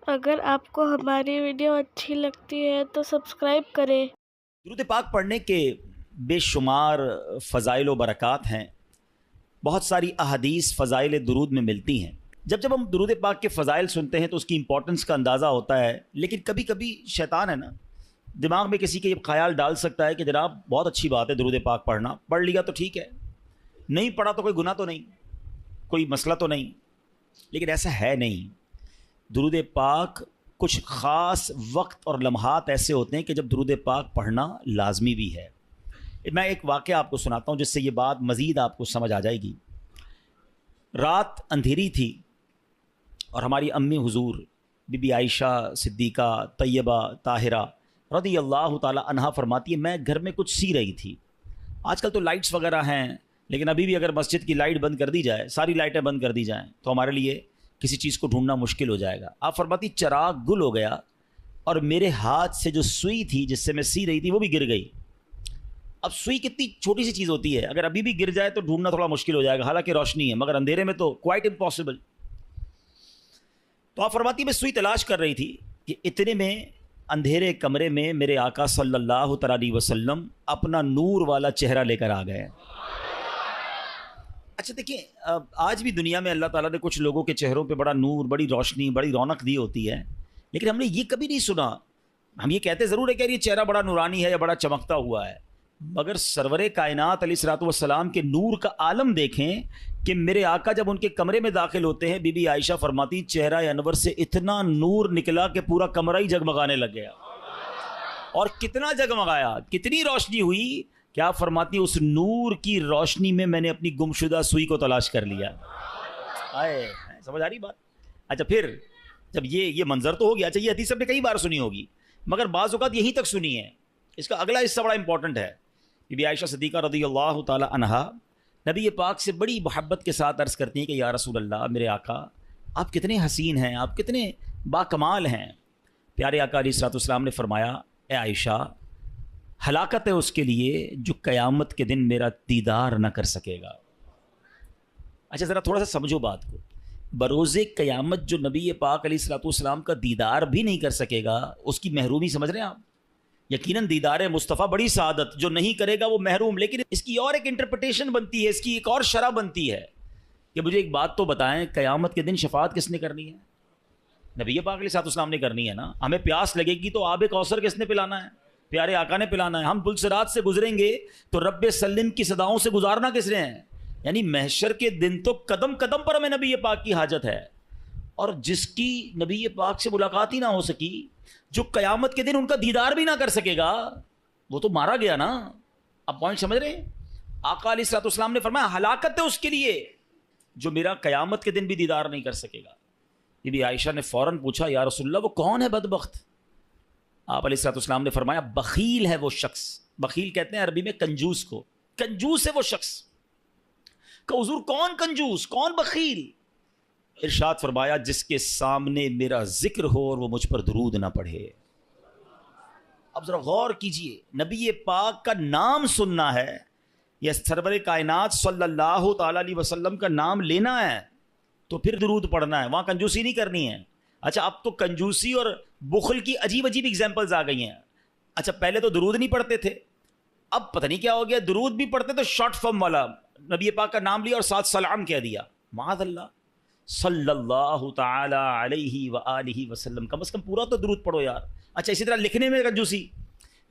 اگر آپ کو ہماری ویڈیو اچھی لگتی ہے تو سبسکرائب کریں۔ درود پاک پڑھنے کے بے شمار فضائل و برکات ہیں، بہت ساری احادیث فضائل درود میں ملتی ہیں۔ جب جب ہم درود پاک کے فضائل سنتے ہیں تو اس کی امپورٹنس کا اندازہ ہوتا ہے، لیکن کبھی کبھی شیطان ہے نا، دماغ میں کسی کے یہ خیال ڈال سکتا ہے کہ جناب بہت اچھی بات ہے درود پاک پڑھنا، پڑھ لیا تو ٹھیک ہے، نہیں پڑھا تو کوئی گناہ تو نہیں، کوئی مسئلہ تو نہیں۔ لیکن ایسا ہے نہیں۔ درود پاک کچھ خاص وقت اور لمحات ایسے ہوتے ہیں کہ جب درود پاک پڑھنا لازمی بھی ہے۔ میں ایک واقعہ آپ کو سناتا ہوں جس سے یہ بات مزید آپ کو سمجھ آ جائے گی۔ رات اندھیری تھی اور ہماری امی حضور بی بی عائشہ صدیقہ طیبہ طاہرہ رضی اللہ تعالی عنہا فرماتی ہے، میں گھر میں کچھ سی رہی تھی۔ آج کل تو لائٹس وغیرہ ہیں، لیکن ابھی بھی اگر مسجد کی لائٹ بند کر دی جائے، ساری لائٹیں بند کر دی جائیں تو ہمارے لیے کسی چیز کو ڈھونڈنا مشکل ہو جائے گا۔ آپ فرماتی چراغ گل ہو گیا اور میرے ہاتھ سے جو سوئی تھی جس سے میں سی رہی تھی وہ بھی گر گئی۔ اب سوئی کتنی چھوٹی سی چیز ہوتی ہے، اگر ابھی بھی گر جائے تو ڈھونڈنا تھوڑا مشکل ہو جائے گا، حالانکہ روشنی ہے، مگر اندھیرے میں تو کوائٹ امپاسبل۔ تو آپ فرماتی میں سوئی تلاش کر رہی تھی کہ اتنے میں اندھیرے کمرے میں میرے آقا صلی اللہ علیہ وسلم اپنا نور والا چہرہ لے کر آ گئے۔ اچھا دیکھیں، آج بھی دنیا میں اللہ تعالیٰ نے کچھ لوگوں کے چہروں پہ بڑا نور، بڑی روشنی، بڑی رونق دی ہوتی ہے، لیکن ہم نے یہ کبھی نہیں سنا۔ ہم یہ کہتے ضرور ہے کہ یہ چہرہ بڑا نورانی ہے یا بڑا چمکتا ہوا ہے، مگر سرور کائنات علیہ الصلوۃ والسلام کے نور کا عالم دیکھیں کہ میرے آقا جب ان کے کمرے میں داخل ہوتے ہیں، بی بی عائشہ فرماتی چہرہ انور سے اتنا نور نکلا کہ پورا کمرہ ہی جگمگانے لگ گیا۔ اور کتنا جگمگایا، کتنی روشنی ہوئی، کیا فرماتی اس نور کی روشنی میں نے اپنی گمشدہ سوئی کو تلاش کر لیا۔ آئے سمجھ آ رہی بات؟ اچھا پھر جب یہ منظر تو ہو گیا، اچھا یہ حدیث آپ نے کئی بار سنی ہوگی، مگر بعض اوقات یہیں تک سنی ہے، اس کا اگلا حصہ بڑا امپورٹنٹ ہے۔ بی بی عائشہ صدیقہ رضی اللہ تعالی عنہا نبی پاک سے بڑی محبت کے ساتھ عرض کرتی ہیں کہ یا رسول اللہ، میرے آقا آپ کتنے حسین ہیں، آپ کتنے باکمال ہیں۔ پیارے آقا علیہ الصلوۃ والسلام نے فرمایا، اے عائشہ ہلاکت ہے اس کے لیے جو قیامت کے دن میرا دیدار نہ کر سکے گا۔ اچھا ذرا تھوڑا سا سمجھو بات کو، بروز قیامت جو نبی پاک علیہ الصلوۃ والسلام کا دیدار بھی نہیں کر سکے گا، اس کی محرومی سمجھ رہے ہیں آپ؟ یقیناً دیدار مصطفیٰ بڑی سعادت، جو نہیں کرے گا وہ محروم، لیکن اس کی اور ایک انٹرپریٹیشن بنتی ہے، اس کی ایک اور شرح بنتی ہے کہ مجھے ایک بات تو بتائیں، قیامت کے دن شفاعت کس نے کرنی ہے؟ نبی پاک علیہ الصلوۃ والسلام نے کرنی ہے نا۔ ہمیں پیاس لگے گی تو آب کوثر کس نے پلانا ہے؟ پیارے آقا نے پلانا ہے۔ ہم پل صراط سے گزریں گے تو رب سلم کی صداؤں سے گزارنا کس نے ہے؟ یعنی محشر کے دن تو قدم قدم پر ہمیں نبی پاک کی حاجت ہے، اور جس کی نبی پاک سے ملاقات ہی نہ ہو سکی، جو قیامت کے دن ان کا دیدار بھی نہ کر سکے گا، وہ تو مارا گیا نا۔ اب پوائنٹ سمجھ رہے ہیں؟ آقا علیہ الصلوۃ والسلام نے فرمایا ہلاکت ہے اس کے لیے جو میرا قیامت کے دن بھی دیدار نہیں کر سکے گا۔ بی بی عائشہ نے فوراً پوچھا یا رسول اللہ وہ کون ہے بدبخت؟ آپ علیہ الصلوۃ والسلام نے فرمایا بخیل ہے وہ شخص، بخیل کہتے ہیں عربی میں کنجوس کو، کنجوس ہے وہ شخص۔ کہ حضور کون کنجوس، کون بخیل؟ ارشاد فرمایا جس کے سامنے میرا ذکر ہو اور وہ مجھ پر درود نہ پڑھے۔ اب ذرا غور کیجئے، نبی پاک کا نام سننا ہے یا سرور کائنات صلی اللہ تعالی علیہ وسلم کا نام لینا ہے تو پھر درود پڑھنا ہے، وہاں کنجوسی نہیں کرنی ہے۔ اچھا اب تو کنجوسی اور بخل کی عجیب عجیب ایگزامپلز آ گئی ہیں۔ اچھا پہلے تو درود نہیں پڑھتے تھے، اب پتہ نہیں کیا ہو گیا، درود بھی پڑھتے تو شارٹ فارم والا، نبی پاک کا نام لیا اور ساتھ سلام کہہ دیا۔ معاذ اللہ، صلی اللہ تعالی علیہ وآلہ وسلم، کم از کم پورا تو درود پڑھو یار۔ اچھا اسی طرح لکھنے میں کنجوسی،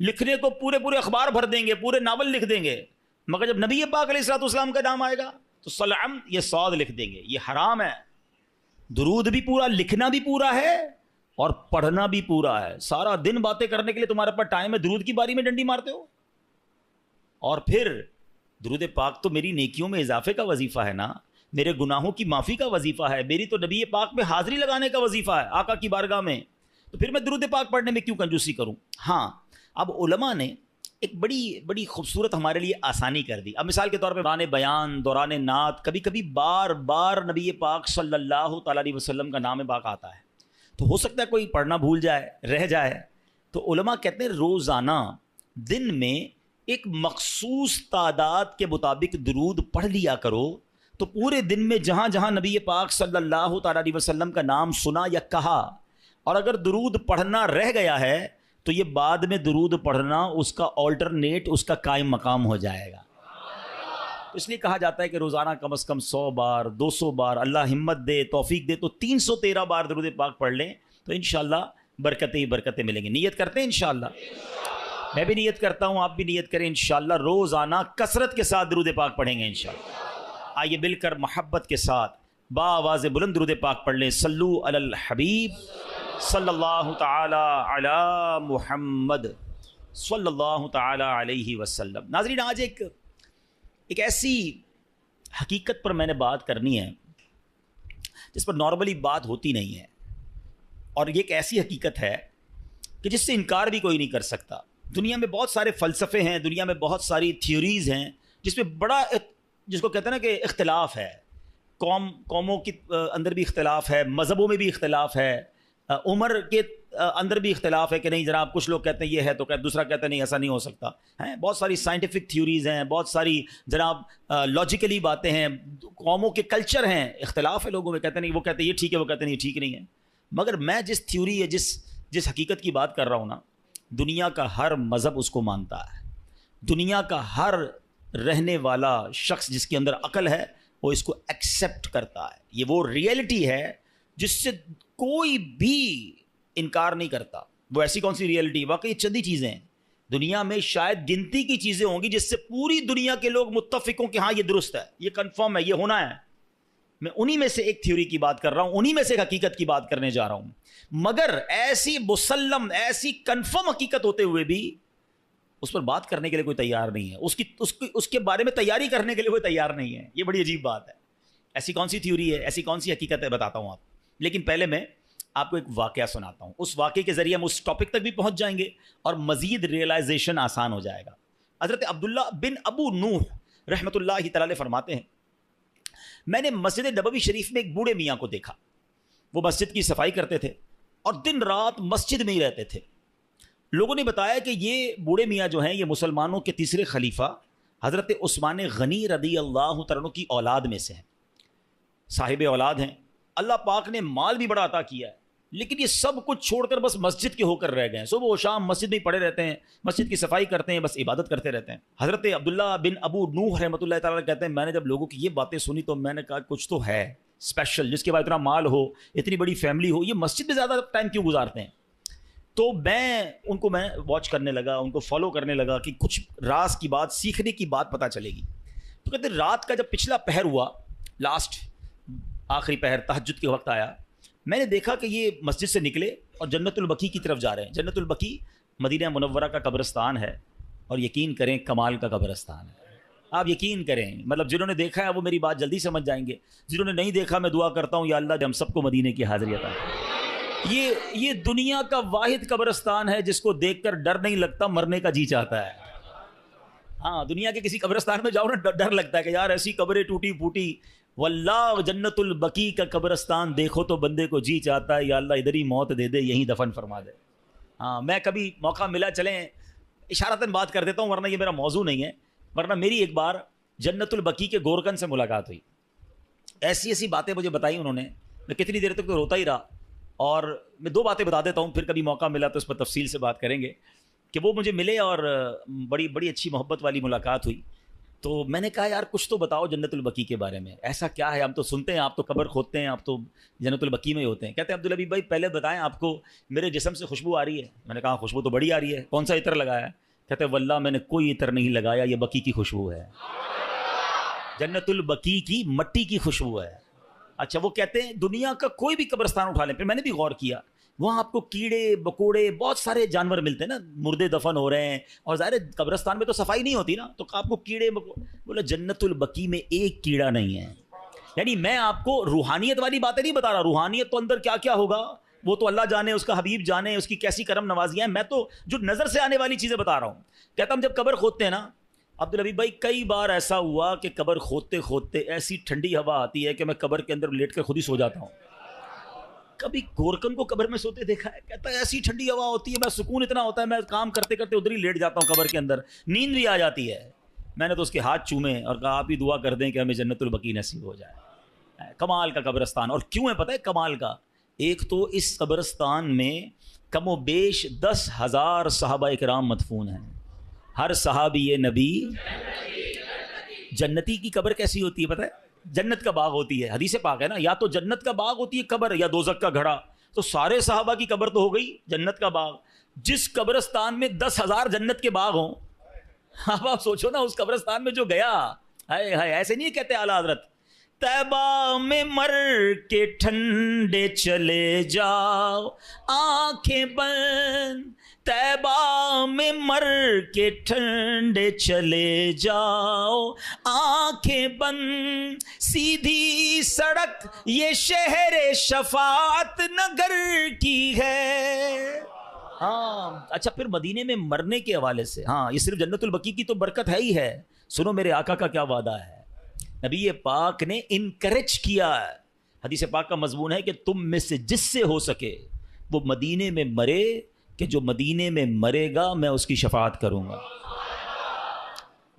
لکھنے کو پورے پورے اخبار بھر دیں گے، پورے ناول لکھ دیں گے، مگر جب نبی پاک علیہ الصلوۃ والسلام کا نام آئے گا تو سلام یہ صاد لکھ دیں گے، یہ حرام ہے۔ درود بھی پورا، لکھنا بھی پورا ہے اور پڑھنا بھی پورا ہے۔ سارا دن باتیں کرنے کے لیے تمہارے پاس ٹائم ہے، درود کی باری میں ڈنڈی مارتے ہو۔ اور پھر درود پاک تو میری نیکیوں میں اضافے کا وظیفہ ہے نا، میرے گناہوں کی معافی کا وظیفہ ہے، میری تو نبی پاک میں حاضری لگانے کا وظیفہ ہے آقا کی بارگاہ میں، تو پھر میں درود پاک پڑھنے میں کیوں کنجوسی کروں؟ ہاں اب علماء نے ایک بڑی خوبصورت ہمارے لیے آسانی کر دی۔ اب مثال کے طور پہ دوران بیان، دوران نعت، کبھی کبھی بار بار نبی پاک صلی اللہ تعالی علیہ وسلم کا نام پاک آتا ہے، تو ہو سکتا ہے کوئی پڑھنا بھول جائے، رہ جائے، تو علماء کہتے ہیں روزانہ دن میں ایک مخصوص تعداد کے مطابق درود پڑھ لیا کرو، تو پورے دن میں جہاں جہاں نبی پاک صلی اللہ تعالی علیہ وسلم کا نام سنا یا کہا، اور اگر درود پڑھنا رہ گیا ہے تو یہ بعد میں درود پڑھنا اس کا آلٹرنیٹ، اس کا قائم مقام ہو جائے گا. اس لیے کہا جاتا ہے کہ روزانہ کم از کم 100 بار 200 بار اللہ ہمت دے توفیق دے تو 313 بار درود پاک پڑھ لیں تو انشاءاللہ برکتیں ہی برکتیں ملیں گی. نیت کرتے ہیں انشاءاللہ؟ میں بھی نیت کرتا ہوں، آپ بھی نیت کریں انشاءاللہ روزانہ کثرت کے ساتھ درود پاک پڑھیں گے انشاءاللہ. آئیے مل کر محبت کے ساتھ باآواز بلند درود پاک پڑھ لیں. صلو علی الحبیب صلی اللہ تعالی علی محمد صلی اللہ تعالی علیہ وسلم. ناظرین، آج ایک ایسی حقیقت پر میں نے بات کرنی ہے جس پر نارملی بات ہوتی نہیں ہے، اور یہ ایک ایسی حقیقت ہے کہ جس سے انکار بھی کوئی نہیں کر سکتا. دنیا میں بہت سارے فلسفے ہیں، دنیا میں بہت ساری تھیوریز ہیں جس میں بڑا جس کو کہتے ہیں نا کہ اختلاف ہے. قوموں کے اندر بھی اختلاف ہے، مذہبوں میں بھی اختلاف ہے، عمر کے اندر بھی اختلاف ہے کہ نہیں جناب کچھ لوگ کہتے ہیں یہ ہے تو دوسرا کہتا ہے نہیں ایسا نہیں ہو سکتا ہے. بہت ساری سائنٹیفک تھیوریز ہیں، بہت ساری جناب لاجیکلی باتیں ہیں، قوموں کے کلچر ہیں، اختلاف ہے لوگوں میں، کہتے ہیں نہیں وہ کہتے ہیں یہ ٹھیک ہے، وہ کہتے ہیں نہیں ٹھیک نہیں ہے. مگر میں جس تھیوری ہے جس حقیقت کی بات کر رہا ہوں نا، دنیا کا ہر مذہب اس کو مانتا ہے. دنیا کا ہر رہنے والا شخص جس کے اندر عقل ہے وہ اس کو ایکسیپٹ کرتا ہے. یہ وہ ریئلٹی ہے جس سے کوئی بھی انکار نہیں کرتا. وہ ایسی کون سی ریئلٹی؟ واقعی چند ہی چیزیں ہیں دنیا میں، شاید گنتی کی چیزیں ہوں گی جس سے پوری دنیا کے لوگ متفق ہوں کہ ہاں یہ درست ہے، یہ کنفرم ہے، یہ ہونا ہے. میں انہی میں سے ایک تھیوری کی بات کر رہا ہوں، انہی میں سے ایک حقیقت کی بات کرنے جا رہا ہوں. مگر ایسی مسلم، ایسی کنفرم حقیقت ہوتے ہوئے بھی اس پر بات کرنے کے لیے کوئی تیار نہیں ہے، اس کے بارے میں تیاری کرنے کے لیے کوئی تیار نہیں ہے. یہ بڑی عجیب بات ہے. ایسی کون سی تھیوری ہے، ایسی کون سی حقیقت ہے، بتاتا ہوں آپ. لیکن پہلے میں آپ کو ایک واقعہ سناتا ہوں. اس واقعے کے ذریعے ہم اس ٹاپک تک بھی پہنچ جائیں گے اور مزید ریئلائزیشن آسان ہو جائے گا. حضرت عبداللہ بن ابو نوح رحمۃ اللہ تعالی علیہ فرماتے ہیں، میں نے مسجد نبوی شریف میں ایک بوڑھے میاں کو دیکھا. وہ مسجد کی صفائی کرتے تھے اور دن رات مسجد میں ہی رہتے تھے. لوگوں نے بتایا کہ یہ بوڑھے میاں جو ہیں یہ مسلمانوں کے تیسرے خلیفہ حضرت عثمان غنی رضی اللہ تعالیٰ عنہ کی اولاد میں سے ہیں، صاحب اولاد ہیں. اللہ پاک نے مال بھی بڑا عطا کیا ہے، لیکن یہ سب کچھ چھوڑ کر بس مسجد کے ہو کر رہ گئے ہیں. صبح و شام مسجد میں پڑے رہتے ہیں، مسجد کی صفائی کرتے ہیں، بس عبادت کرتے رہتے ہیں. حضرت عبداللہ بن ابو نوح رحمۃ اللہ تعالیٰ کہتے ہیں میں نے جب لوگوں کی یہ باتیں سنی تو میں نے کہا کچھ تو ہے اسپیشل، جس کے بعد اتنا مال ہو، اتنی بڑی فیملی ہو، یہ مسجد میں زیادہ ٹائم کیوں گزارتے ہیں. تو میں واچ کرنے لگا، ان کو فالو کرنے لگا کہ کچھ راز کی بات، سیکھنے کی بات پتہ چلے گی. تو کہتے ہیں رات کا جب پچھلا پہر ہوا، لاسٹ آخری پہر تہجد کے وقت آیا، میں نے دیکھا کہ یہ مسجد سے نکلے اور جنت البقیع کی طرف جا رہے ہیں. جنت البقیع مدینہ منورہ کا قبرستان ہے، اور یقین کریں کمال کا قبرستان ہے. آپ یقین کریں، مطلب جنہوں نے دیکھا ہے وہ میری بات جلدی سمجھ جائیں گے، جنہوں نے نہیں دیکھا میں دعا کرتا ہوں یا اللہ ہم سب کو مدینے کی حاضری عطا. یہ دنیا کا واحد قبرستان ہے جس کو دیکھ کر ڈر نہیں لگتا، مرنے کا جی چاہتا ہے. ہاں دنیا کے کسی قبرستان میں جاؤ نا ڈر لگتا ہے کہ یار ایسی قبریں ٹوٹی پھوٹی. واللہ جنت البقیع کا قبرستان دیکھو تو بندے کو جی چاہتا ہے یا اللہ ادھر ہی موت دے دے، یہیں دفن فرما دے. ہاں میں کبھی موقع ملا چلیں اشارتاً بات کر دیتا ہوں، ورنہ یہ میرا موضوع نہیں ہے. ورنہ میری ایک بار جنت البقیع کے گورکن سے ملاقات ہوئی. ایسی باتیں مجھے بتائی انہوں نے، میں کتنی دیر تک تو روتا ہی رہا. اور میں 2 باتیں بتا دیتا ہوں، پھر کبھی موقع ملا تو اس پر تفصیل سے بات کریں گے. کہ وہ مجھے ملے اور بڑی اچھی محبت والی ملاقات ہوئی. تو میں نے کہا یار کچھ تو بتاؤ جنت البقیع کے بارے میں، ایسا کیا ہے؟ ہم تو سنتے ہیں آپ تو قبر کھودتے ہیں، آپ تو جنت البقیع میں ہی ہوتے ہیں. کہتے ہیں عبدالحبیب بھائی پہلے بتائیں آپ کو میرے جسم سے خوشبو آ رہی ہے؟ میں نے کہا خوشبو تو بڑی آ رہی ہے، کون سا عطر لگایا ہے؟ کہتے ہیں واللہ میں نے کوئی عطر نہیں لگایا، یہ بقیع کی خوشبو ہے، جنت البقیع کی مٹی کی خوشبو ہے. اچھا وہ کہتے ہیں دنیا کا کوئی بھی قبرستان اٹھا لیں. پھر میں نے بھی غور کیا، وہاں آپ کو کیڑے مکوڑے بہت سارے جانور ملتے ہیں نا، مردے دفن ہو رہے ہیں، اور ظاہر قبرستان میں تو صفائی نہیں ہوتی نا، تو آپ کو کیڑے بولا جنت البقیع میں ایک کیڑا نہیں ہے. یعنی میں آپ کو روحانیت والی باتیں نہیں بتا رہا، روحانیت تو اندر کیا کیا ہوگا وہ تو اللہ جانے، اس کا حبیب جانے، اس کی کیسی کرم نوازیاں ہیں. میں تو جو نظر سے آنے والی چیزیں بتا رہا ہوں. کہتا ہم جب قبر کھودتے ہیں نا عبدالحبیب بھائی، کئی بار ایسا ہوا کہ قبر کھودتے کھودتے ایسی ٹھنڈی ہوا آتی ہے کہ میں قبر کے اندر لیٹ کر خود ہی سو جاتا ہوں. کبھی گورکن کو قبر میں سوتے دیکھا ہے؟ کہتا ہے ایسی ٹھنڈی ہوا ہوتی ہے، میں سکون اتنا ہوتا ہے، میں کام کرتے کرتے ادھر ہی لیٹ جاتا ہوں قبر کے اندر، نیند بھی آ جاتی ہے. میں نے تو اس کے ہاتھ چومے اور کہا آپ ہی دعا کر دیں کہ ہمیں جنت البقیع نصیب ہو جائے. کمال کا قبرستان. اور کیوں ہے پتہ ہے کمال کا؟ ایک تو اس قبرستان میں کم و بیش 10,000 صحابہ اکرام مدفون ہیں. ہر صحابی نبی جنتی کی قبر کیسی ہوتی ہے پتہ ہے؟ جنت کا باغ ہوتی ہے. حدیث پاک ہے نا, یا تو جنت کا باغ ہوتی ہے قبر یا دوزخ کا گھڑا. تو سارے صحابہ کی قبر تو ہو گئی جنت کا باغ. جس قبرستان میں 10,000 جنت کے باغ ہوں, اب آپ سوچو نا اس قبرستان میں جو گیا, ہائے ہائے, ایسے نہیں کہتے اعلیٰ حضرت, طیبہ میں مر کے ٹھنڈے چلے جاؤ آنکھیں بند, طیبہ میں مر کے ٹھنڈے چلے جاؤ آنکھیں بند, سیدھی سڑک یہ شہر شفاعت نگر کی ہے. ہاں اچھا, پھر مدینے میں مرنے کے حوالے سے, ہاں یہ صرف جنت البقیع کی تو برکت ہے ہی ہے. سنو میرے آقا کا کیا وعدہ ہے. نبی پاک نے انکریج کیا ہے. حدیث پاک کا مضمون ہے کہ تم میں سے جس سے ہو سکے وہ مدینے میں مرے, کہ جو مدینے میں مرے گا میں اس کی شفاعت کروں گا.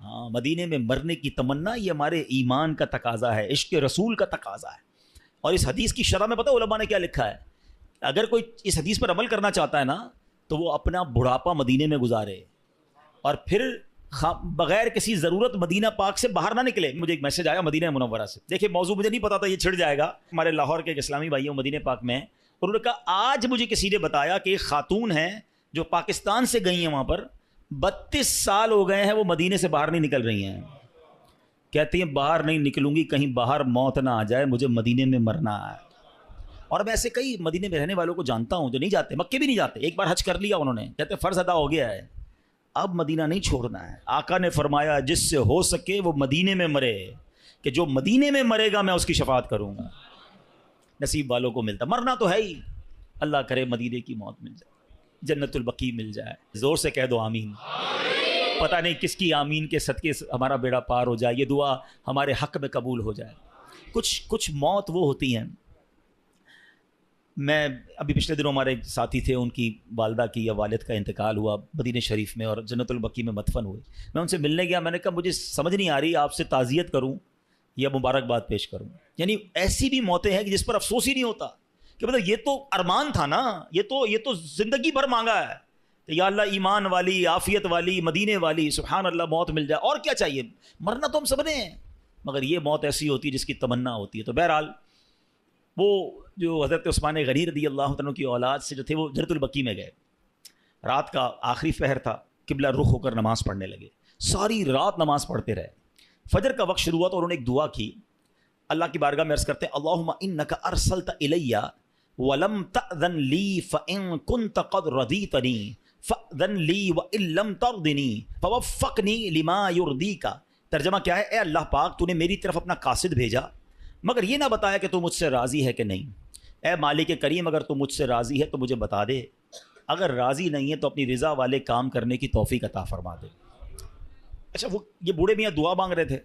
ہاں, مدینے میں مرنے کی تمنا یہ ہمارے ایمان کا تقاضا ہے, عشق رسول کا تقاضا ہے. اور اس حدیث کی شرح میں پتہ علماء نے کیا لکھا ہے, اگر کوئی اس حدیث پر عمل کرنا چاہتا ہے نا تو وہ اپنا بڑھاپا مدینے میں گزارے اور پھر بغیر کسی ضرورت مدینہ پاک سے باہر نہ نکلے. مجھے ایک میسج آیا مدینہ منورہ سے, دیکھیں موضوع مجھے نہیں پتا تھا یہ چھڑ جائے گا. ہمارے لاہور کے ایک اسلامی بھائی ہیں مدینہ پاک میں, اور انہوں نے کہا آج مجھے کسی نے بتایا کہ ایک خاتون ہیں جو پاکستان سے گئی ہیں وہاں پر, 32 سال ہو گئے ہیں وہ مدینے سے باہر نہیں نکل رہی ہیں. کہتی ہیں باہر نہیں نکلوں گی کہیں باہر موت نہ آ جائے, مجھے مدینے میں مرنا ہے. اور میں ایسے کئی مدینے میں رہنے والوں کو جانتا ہوں جو نہیں جاتے, مکے بھی نہیں جاتے. ایک بار حج کر لیا انہوں نے, کہتے فرض ادا ہو گیا ہے, اب مدینہ نہیں چھوڑنا ہے. آقا نے فرمایا جس سے ہو سکے وہ مدینے میں مرے, کہ جو مدینے میں مرے گا میں اس کی شفاعت کروں گا. نصیب والوں کو ملتا, مرنا تو ہے ہی, اللہ کرے مدینے کی موت مل جائے, جنت البقیع مل جائے. زور سے کہہ دو آمین. پتہ نہیں کس کی آمین کے صدقے ہمارا بیڑا پار ہو جائے, یہ دعا ہمارے حق میں قبول ہو جائے. کچھ موت وہ ہوتی ہیں. میں ابھی پچھلے دنوں ہمارے ایک ساتھی تھے, ان کی والدہ کی یا والد کا انتقال ہوا مدینہ شریف میں اور جنت البقیع میں مدفن ہوئے. میں ان سے ملنے گیا, میں نے کہا مجھے سمجھ نہیں آ رہی آپ سے تعزیت کروں یا مبارکباد پیش کروں. یعنی ایسی بھی موتیں ہیں کہ جس پر افسوس ہی نہیں ہوتا کہ مطلب یہ تو ارمان تھا نا, یہ تو زندگی بھر مانگا ہے کہ یا اللہ ایمان والی, عافیت والی, مدینے والی, سبحان اللہ موت مل جائے. اور کیا چاہیے, مرنا تو ہم سب نے ہیں, مگر یہ موت ایسی ہوتی ہے جس کی تمنا ہوتی ہے. تو بہرحال وہ جو حضرت عثمان غنی رضی اللہ عنہ کی اولاد سے جو تھے وہ جنت البقیع میں گئے. رات کا آخری پہر تھا, قبلہ رخ ہو کر نماز پڑھنے لگے. ساری رات نماز پڑھتے رہے. فجر کا وقت شروع ہوا تو انہوں نے ایک دعا کی, اللہ کی بارگاہ میں عرض کرتے ہیں اللہم انک ارسلت الی ولم تأذن لی فإن كنت قد رضیتنی فأذن لی وإن لم ترضنی فوفقنی لما یرضیک. ترجمہ کیا ہے, اے اللہ پاک تو نے میری طرف اپنا قاصد بھیجا مگر یہ نہ بتایا کہ تو مجھ سے راضی ہے کہ نہیں. اے مالک کریم اگر تو مجھ سے راضی ہے تو مجھے بتا دے, اگر راضی نہیں ہے تو اپنی رضا والے کام کرنے کی توفیق عطا فرما دے. اچھا, وہ یہ بوڑھے میاں دعا مانگ رہے تھے,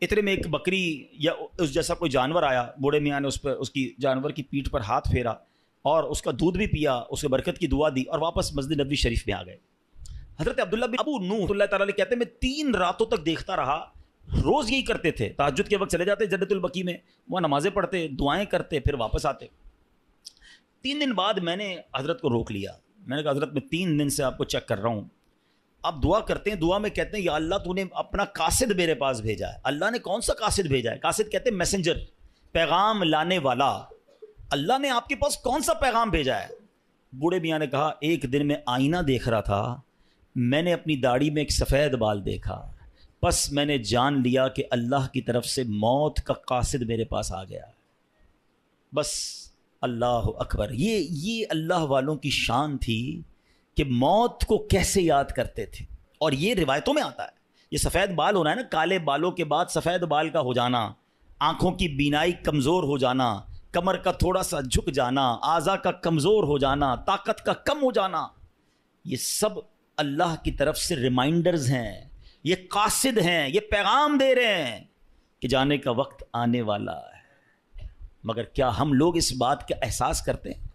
اتنے میں ایک بکری یا اس جیسا کوئی جانور آیا. بوڑھے میاں نے اس کی جانور کی پیٹھ پر ہاتھ پھیرا اور اس کا دودھ بھی پیا, اس کے برکت کی دعا دی اور واپس مسجد نبوی شریف میں آ گئے. حضرت عبداللہ بن ابو نوح اللہ تعالیٰ کہتے ہیں میں 3 راتوں تک دیکھتا رہا, روز یہی کرتے تھے. تہجد کے وقت چلے جاتے جنت البقیع میں, وہاں نمازیں پڑھتے, دعائیں کرتے, پھر واپس آتے. 3 دن بعد میں نے حضرت کو روک لیا. میں نے کہا حضرت میں 3 دن سے آپ کو چیک کر رہا ہوں, آپ دعا کرتے ہیں, دعا میں کہتے ہیں یا اللہ تو نے اپنا قاصد میرے پاس بھیجا ہے. اللہ نے کون سا قاصد بھیجا ہے؟ قاصد کہتے ہیں میسنجر, پیغام لانے والا. اللہ نے آپ کے پاس کون سا پیغام بھیجا ہے؟ بوڑھے میاں نے کہا ایک دن میں آئینہ دیکھ رہا تھا, میں نے اپنی داڑھی میں ایک سفید بال دیکھا, بس میں نے جان لیا کہ اللہ کی طرف سے موت کا قاصد میرے پاس آ گیا. بس اللہ اکبر. یہ اللہ والوں کی شان تھی کہ موت کو کیسے یاد کرتے تھے. اور یہ روایتوں میں آتا ہے, یہ سفید بال ہونا ہے نا, کالے بالوں کے بعد سفید بال کا ہو جانا, آنکھوں کی بینائی کمزور ہو جانا, کمر کا تھوڑا سا جھک جانا, اعضاء کا کمزور ہو جانا, طاقت کا کم ہو جانا, یہ سب اللہ کی طرف سے ریمائنڈرز ہیں, یہ قاصد ہیں, یہ پیغام دے رہے ہیں کہ جانے کا وقت آنے والا ہے. مگر کیا ہم لوگ اس بات کا احساس کرتے ہیں؟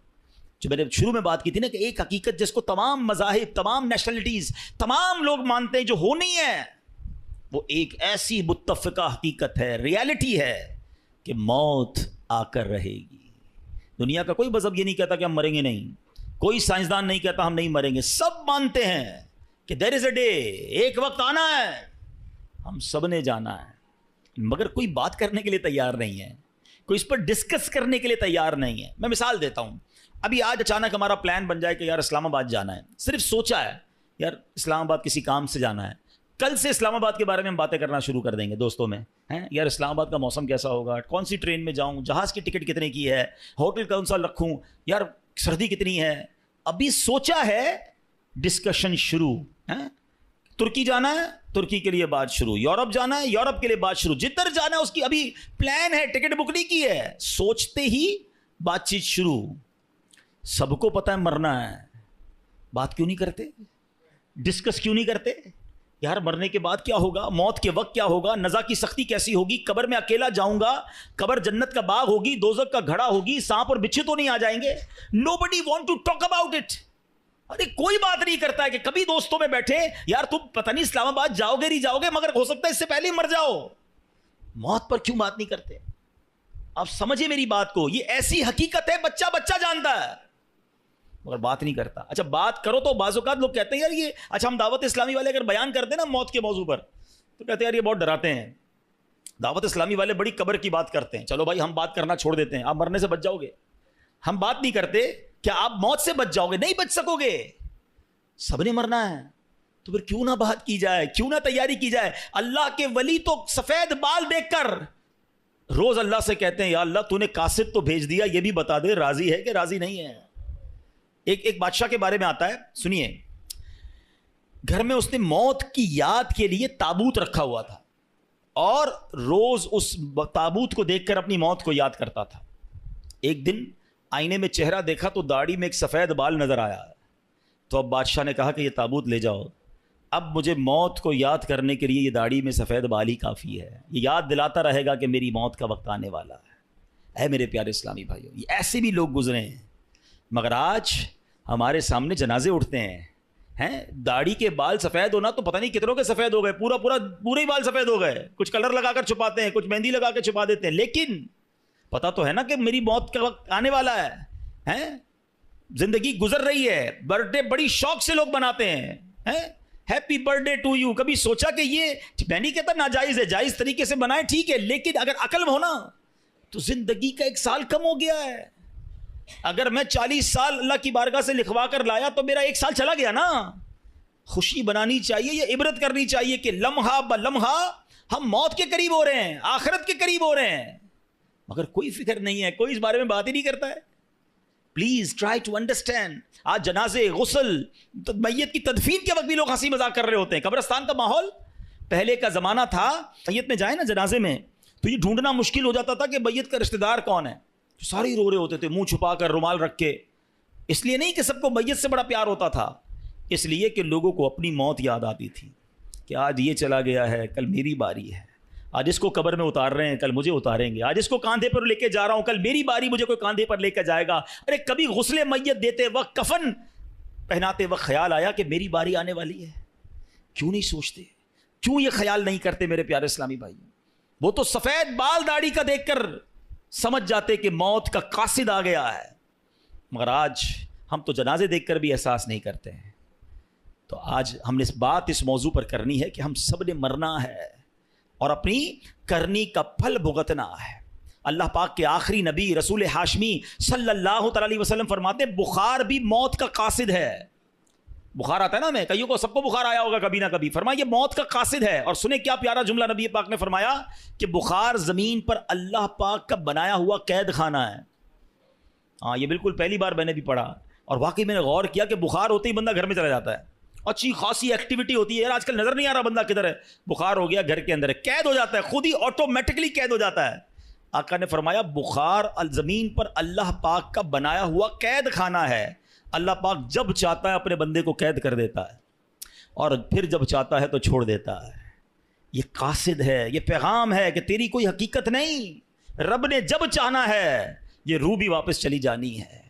جو میں نے شروع میں بات کی تھی نا کہ ایک حقیقت جس کو تمام مذاہب, تمام نیشنلٹیز, تمام لوگ مانتے ہیں جو ہونی ہے, وہ ایک ایسی متفقہ حقیقت ہے, ریالٹی ہے کہ موت آ کر رہے گی. دنیا کا کوئی مذہب یہ نہیں کہتا کہ ہم مریں گے نہیں, کوئی سائنسدان نہیں کہتا ہم نہیں مریں گے. سب مانتے ہیں کہ دیر از اے ڈے, ایک وقت آنا ہے, ہم سب نے جانا ہے, مگر کوئی بات کرنے کے لیے تیار نہیں ہے, کوئی اس پر ڈسکس کرنے کے لیے تیار نہیں ہے. میں مثال دیتا ہوں, ابھی آج اچانک ہمارا پلان بن جائے کہ یار اسلام آباد جانا ہے, صرف سوچا ہے یار اسلام آباد کسی کام سے جانا ہے, کل سے اسلام آباد کے بارے میں ہم باتیں کرنا شروع کر دیں گے دوستوں میں, ہیں یار اسلام آباد کا موسم کیسا ہوگا, کون سی ٹرین میں جاؤں, جہاز کی ٹکٹ کتنے کی ہے, ہوٹل کون سا رکھوں, یار سردی کتنی ہے. ابھی سوچا ہے, ڈسکشن شروع. ترکی جانا ہے, ترکی کے لیے بات شروع, یورپ جانا ہے, یورپ کے لیے بات شروع, جدھر جانا ہے اس کی ابھی پلان ہے, ٹکٹ بک نہیں کی ہے, سوچتے ہی بات چیت شروع. سب کو پتہ ہے مرنا ہے, بات کیوں نہیں کرتے, ڈسکس کیوں نہیں کرتے؟ یار مرنے کے بعد کیا ہوگا, موت کے وقت کیا ہوگا, نزا کی سختی کیسی ہوگی, قبر میں اکیلا جاؤں گا, قبر جنت کا باغ ہوگی, دوزخ کا گھڑا ہوگی, سانپ اور بچھو تو نہیں آ جائیں گے. Nobody want to talk about it. ارے کوئی بات نہیں کرتا ہے کہ کبھی دوستوں میں بیٹھے یار تم پتہ نہیں اسلام آباد جاؤ گے نہیں جاؤ گے, مگر ہو سکتا ہے اس سے پہلے ہی مر جاؤ. موت پر کیوں بات نہیں کرتے؟ آپ سمجھے میری بات کو, یہ ایسی حقیقت ہے بچہ بچہ جانتا ہے مگر بات نہیں کرتا. اچھا بات کرو تو بعض اوقات لوگ کہتے ہیں یار یہ, اچھا ہم دعوت اسلامی والے اگر بیان کرتے ہیں نا موت کے موضوع پر تو کہتے ہیں یار یہ بہت ڈراتے ہیں. دعوت اسلامی والے بڑی قبر کی بات کرتے ہیں, چلو بھائی ہم بات کرنا چھوڑ دیتے ہیں, آپ مرنے سے بچ جاؤ گے. ہم بات نہیں کرتے کیا آپ موت سے بچ جاؤ گے, نہیں بچ سکو گے, سب نے مرنا ہے. تو پھر کیوں نہ بات کی جائے, کیوں نہ تیاری کی جائے. اللہ کے ولی تو سفید بال دیکھ کر روز اللہ سے کہتے ہیں یا اللہ تو نے قاصد تو بھیج دیا, یہ بھی بتا دے راضی ہے کہ راضی نہیں ہے. ایک بادشاہ کے بارے میں آتا ہے, سنیے. گھر میں اس نے موت کی یاد کے لیے تابوت رکھا ہوا تھا اور روز اس تابوت کو دیکھ کر اپنی موت کو یاد کرتا تھا. ایک دن آئینے میں چہرہ دیکھا تو داڑھی میں ایک سفید بال نظر آیا. تو اب بادشاہ نے کہا کہ یہ تابوت لے جاؤ, اب مجھے موت کو یاد کرنے کے لیے یہ داڑھی میں سفید بال ہی کافی ہے, یہ یاد دلاتا رہے گا کہ میری موت کا وقت آنے والا ہے. اے میرے پیارے اسلامی بھائیو, یہ ایسے بھی لوگ گزرے ہیں, مگر آج ہمارے سامنے جنازے اٹھتے ہیں, داڑھی کے بال سفید ہونا تو پتہ نہیں کتنوں کے سفید ہو گئے, پورے ہی بال سفید ہو گئے. کچھ کلر لگا کر چھپاتے ہیں, کچھ مہندی لگا کے چھپا دیتے ہیں, لیکن پتہ تو ہے نا کہ میری موت کا وقت آنے والا ہے. زندگی گزر رہی ہے, برتھ ڈے بڑی شوق سے لوگ مناتے ہیں, happy birthday to you. کبھی سوچا کہ یہ, میں نہیں کہتا ناجائز ہے, جائز طریقے سے منائیں ٹھیک ہے, لیکن اگر عقل ہونا تو زندگی کا 1 سال کم ہو گیا ہے. اگر میں 40 سال اللہ کی بارگاہ سے لکھوا کر لایا تو میرا 1 سال چلا گیا نا. خوشی بنانی چاہیے, یہ عبرت کرنی چاہیے کہ لمحہ بلمحہ ہم موت کے قریب ہو رہے ہیں, آخرت کے قریب ہو رہے ہیں, مگر کوئی فکر نہیں ہے, کوئی اس بارے میں بات ہی نہیں کرتا ہے. Please try to understand. آج جنازے, غسل, میت کی تدفین کے وقت بھی لوگ ہنسی مذاق کر رہے ہوتے ہیں. قبرستان کا ماحول پہلے کا زمانہ تھا, میت میں جائیں نا جنازے میں تو یہ ڈھونڈنا مشکل ہو جاتا تھا کہ میت کا رشتہ دار کون ہے. سارے ہی رو رہے ہوتے تھے منہ چھپا کر, رومال رکھ کے. اس لیے نہیں کہ سب کو میت سے بڑا پیار ہوتا تھا, اس لیے کہ لوگوں کو اپنی موت یاد آتی تھی کہ آج یہ چلا گیا ہے, کل میری باری ہے. آج اس کو قبر میں اتار رہے ہیں, کل مجھے اتاریں گے. آج اس کو کاندھے پر لے کے جا رہا ہوں, کل میری باری, مجھے کوئی کاندھے پر لے کے جائے گا. ارے کبھی غسل میت دیتے وقت, کفن پہناتے وقت خیال آیا کہ میری باری آنے والی ہے؟ کیوں نہیں سوچتے, کیوں یہ خیال نہیں کرتے میرے پیارے اسلامی بھائی؟ وہ تو سفید بال داڑھی کا دیکھ کر سمجھ جاتے کہ موت کا قاصد آ گیا ہے, مگر آج ہم تو جنازے دیکھ کر بھی احساس نہیں کرتے ہیں. تو آج ہم نے اس موضوع پر کرنی ہے کہ ہم سب نے مرنا ہے اور اپنی کرنی کا پھل بھگتنا ہے. اللہ پاک کے آخری نبی رسول ہاشمی صلی اللہ تعالی علیہ وسلم فرماتے ہیں بخار بھی موت کا قاصد ہے. بخار آتا ہے نا, میں کئیوں کو سب کو بخار آیا ہوگا کبھی نہ کبھی. فرمایا یہ موت کا قاصد ہے. اور سنیں کیا پیارا جملہ نبی پاک نے فرمایا کہ بخار زمین پر اللہ پاک کا بنایا ہوا قید خانہ ہے. ہاں یہ بالکل پہلی بار میں نے بھی پڑھا, اور واقعی میں نے غور کیا کہ بخار ہوتے ہی بندہ گھر میں چلا جاتا ہے, اچھی خاصی ایکٹیویٹی ہوتی ہے. یار آج کل نظر نہیں آ رہا بندہ کدھر ہے, بخار ہو گیا گھر کے اندر ہے, قید ہو جاتا ہے, خود ہی آٹومیٹکلی قید ہو جاتا ہے. آقا نے فرمایا بخار زمین پر اللہ پاک کا بنایا ہوا قید خانہ ہے. اللہ پاک جب چاہتا ہے اپنے بندے کو قید کر دیتا ہے اور پھر جب چاہتا ہے تو چھوڑ دیتا ہے. یہ قاصد ہے, یہ پیغام ہے کہ تیری کوئی حقیقت نہیں, رب نے جب چاہنا ہے یہ روح بھی واپس چلی جانی ہے.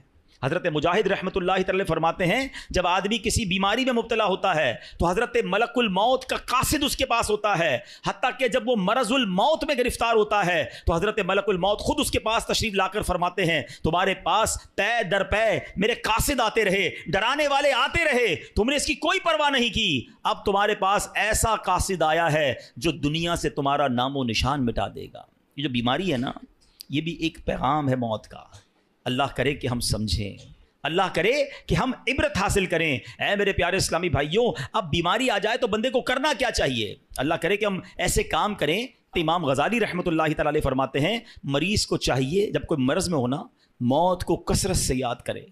حضرت مجاہد رحمۃ اللہ تعالی فرماتے ہیں جب آدمی کسی بیماری میں مبتلا ہوتا ہے تو حضرت ملک الموت کا قاصد اس کے پاس ہوتا ہے، حتیٰ کہ جب وہ مرض الموت میں گرفتار ہوتا ہے تو حضرت ملک الموت خود اس کے پاس تشریف لا کر فرماتے ہیں تمہارے پاس پے در پے میرے قاصد آتے رہے، ڈرانے والے آتے رہے، تم نے اس کی کوئی پرواہ نہیں کی، اب تمہارے پاس ایسا قاصد آیا ہے جو دنیا سے تمہارا نام و نشان مٹا دے گا۔ یہ جو بیماری ہے نا، یہ بھی ایک پیغام ہے موت کا۔ اللہ کرے کہ ہم سمجھیں، اللہ کرے کہ ہم عبرت حاصل کریں۔ اے میرے پیارے اسلامی بھائیوں، اب بیماری آ جائے تو بندے کو کرنا کیا چاہیے؟ اللہ کرے کہ ہم ایسے کام کریں۔ امام غزالی رحمۃ اللہ تعالی علیہ فرماتے ہیں مریض کو چاہیے جب کوئی مرض میں ہونا موت کو کثرت سے یاد کرے،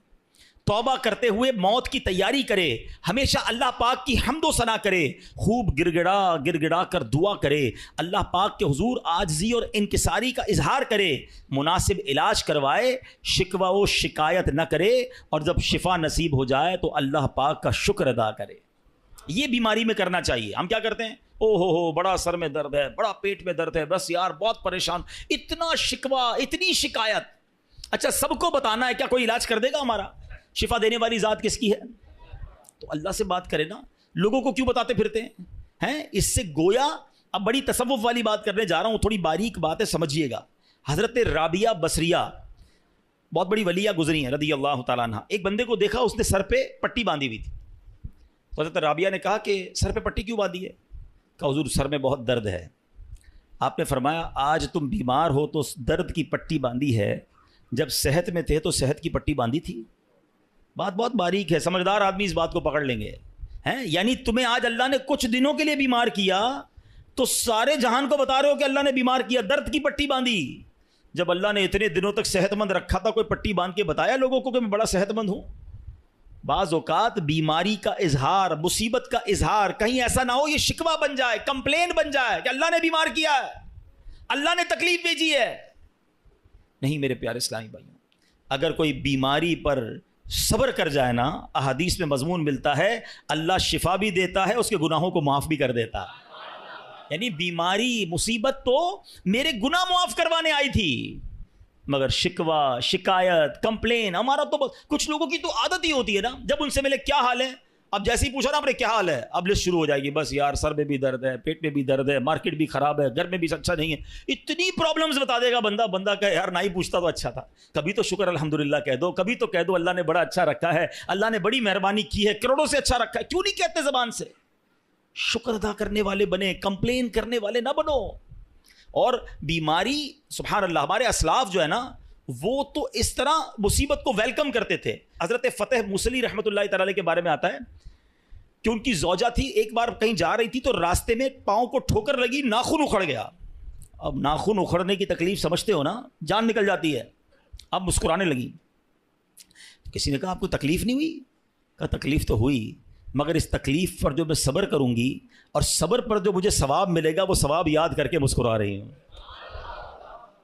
توبہ کرتے ہوئے موت کی تیاری کرے، ہمیشہ اللہ پاک کی حمد و ثنا کرے، خوب گڑ گڑا کر دعا کرے، اللہ پاک کے حضور عاجزی اور انکساری کا اظہار کرے، مناسب علاج کروائے، شکوہ و شکایت نہ کرے، اور جب شفا نصیب ہو جائے تو اللہ پاک کا شکر ادا کرے۔ یہ بیماری میں کرنا چاہیے۔ ہم کیا کرتے ہیں؟ او ہو بڑا سر میں درد ہے، بڑا پیٹ میں درد ہے، بس یار بہت پریشان، اتنا شکوہ، اتنی شکایت۔ اچھا سب کو بتانا ہے، کیا کوئی علاج کر دے گا ہمارا؟ شفا دینے والی ذات کس کی ہے؟ تو اللہ سے بات کرے نا، لوگوں کو کیوں بتاتے پھرتے ہیں؟ اس سے گویا اب بڑی تصوف والی بات کرنے جا رہا ہوں، تھوڑی باریک بات ہے، سمجھیے گا۔ حضرت رابعہ بصریہ بہت بڑی ولیہ گزری ہیں رضی اللہ تعالیٰ عنہ۔ ایک بندے کو دیکھا اس نے سر پہ پٹی باندھی ہوئی تھی، حضرت رابعہ نے کہا کہ سر پہ پٹی کیوں باندھی ہے؟ کہا حضور سر میں بہت درد ہے۔ آپ نے فرمایا آج تم بیمار ہو تو درد کی پٹی باندھی ہے، جب صحت میں تھے تو صحت کی پٹی باندھی تھی؟ بات بہت باریک ہے، سمجھدار آدمی اس بات کو پکڑ لیں گے۔ یعنی تمہیں آج اللہ نے کچھ دنوں کے لیے بیمار کیا تو سارے جہان کو بتا رہے ہو کہ اللہ نے بیمار کیا، درد کی پٹی باندھی۔ جب اللہ نے اتنے دنوں تک صحت مند رکھا تھا، کوئی پٹی باندھ کے بتایا لوگوں کو کہ میں بڑا صحت مند ہوں؟ بعض اوقات بیماری کا اظہار، مصیبت کا اظہار کہیں ایسا نہ ہو یہ شکوہ بن جائے، کمپلین بن جائے کہ اللہ نے بیمار کیا ہے، اللہ نے تکلیف بھیجی ہے۔ نہیں میرے پیارے اسلامی بھائیوں، اگر کوئی بیماری پر صبر کر جائے نا، احادیث میں مضمون ملتا ہے اللہ شفا بھی دیتا ہے، اس کے گناہوں کو معاف بھی کر دیتا ہے۔ یعنی بیماری مصیبت تو میرے گناہ معاف کروانے آئی تھی، مگر شکوہ شکایت کمپلین، ہمارا تو کچھ لوگوں کی تو عادت ہی ہوتی ہے نا، جب ان سے ملے کیا حال ہے، اب جیسے ہی پوچھا نا آپ نے کیا حال ہے، اب لسٹ شروع ہو جائے گی، بس یار سر میں بھی درد ہے، پیٹ میں بھی درد ہے، مارکیٹ بھی خراب ہے، گھر میں بھی اچھا نہیں ہے، اتنی پرابلمز بتا دے گا بندہ کہ یار نہ ہی پوچھتا تو اچھا تھا۔ کبھی تو شکر الحمدللہ کہہ دو، کبھی تو کہہ دو اللہ نے بڑا اچھا رکھا ہے، اللہ نے بڑی مہربانی کی ہے، کروڑوں سے اچھا رکھا ہے، کیوں نہیں کہتے زبان سے؟ شکر ادا کرنے والے بنے، کمپلین کرنے والے نہ بنو۔ اور بیماری سبحان اللہ، ہمارے اسلاف جو ہے نا وہ تو اس طرح مصیبت کو ویلکم کرتے تھے۔ حضرت فتح موصلی رحمۃ اللہ تعالی کے بارے میں آتا ہے کہ ان کی زوجہ تھی، ایک بار کہیں جا رہی تھی تو راستے میں پاؤں کو ٹھوکر لگی، ناخن اکھڑ گیا۔ اب ناخن اکھڑنے کی تکلیف سمجھتے ہو نا، جان نکل جاتی ہے۔ اب مسکرانے لگی۔ کسی نے کہا آپ کو تکلیف نہیں ہوئی؟ کہا تکلیف تو ہوئی، مگر اس تکلیف پر جو میں صبر کروں گی اور صبر پر جو مجھے ثواب ملے گا وہ ثواب یاد کر کے مسکرا رہی ہوں۔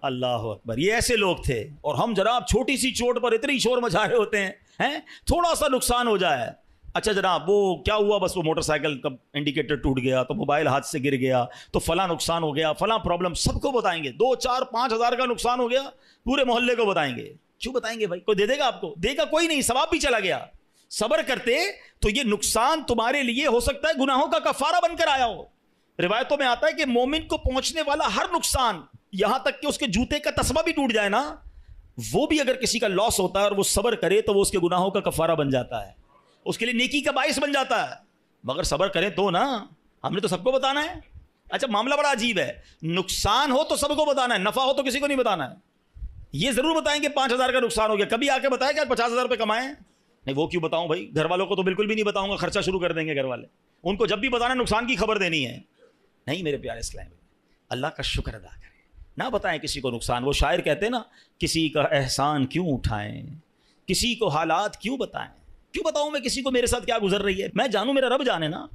اللہ اکبر، یہ ایسے لوگ تھے۔ اور ہم جناب چھوٹی سی چوٹ پر اتنی شور مچا رہے ہوتے ہیں، تھوڑا سا نقصان ہو جائے، اچھا جناب وہ کیا ہوا، بس وہ موٹر سائیکل کا انڈیکیٹر ٹوٹ گیا تو موبائل ہاتھ سے گر گیا تو فلاں نقصان ہو گیا، فلاں پرابلم، سب کو بتائیں گے۔ 2 4 5 ہزار کا نقصان ہو گیا، پورے محلے کو بتائیں گے۔ کیوں بتائیں گے بھائی؟ کوئی دے دے گا آپ کو؟ دے گا کوئی نہیں، ثواب بھی چلا گیا۔ صبر کرتے تو یہ نقصان تمہارے لیے ہو سکتا ہے گناہوں کا کفارہ بن کر آیا ہو۔ روایتوں میں آتا ہے کہ مومن کو پہنچنے والا ہر نقصان، یہاں تک کہ اس کے جوتے کا تسمہ بھی ٹوٹ جائے نا، وہ بھی اگر کسی کا لاس ہوتا ہے اور وہ صبر کرے تو وہ اس کے گناہوں کا کفارہ بن جاتا ہے، اس کے لیے نیکی کا باعث بن جاتا ہے۔ مگر صبر کریں تو نا، ہم نے تو سب کو بتانا ہے۔ اچھا معاملہ بڑا عجیب ہے، نقصان ہو تو سب کو بتانا ہے، نفع ہو تو کسی کو نہیں بتانا ہے۔ یہ ضرور بتائیں کہ 5 ہزار کا نقصان ہو گیا، کبھی آ کے بتایا کہ 50 ہزار روپے کمائے؟ نہیں، وہ کیوں بتاؤں بھائی، گھر والوں کو تو بالکل بھی نہیں بتاؤں گا، خرچہ شروع کر دیں گے گھر والے، ان کو جب بھی بتانا نقصان کی خبر دینی ہے۔ نہیں میرے پیارے اسلام، اللہ کا شکر ادا کریں، نہ بتائیں کسی کو نقصان۔ وہ شاعر کہتے ہیں نا، کسی کا احسان کیوں اٹھائیں، کسی کو حالات کیوں بتائیں، کیوں بتاؤں میں کسی کو میرے ساتھ کیا گزر رہی ہے، میں جانوں میرا رب جانے نا۔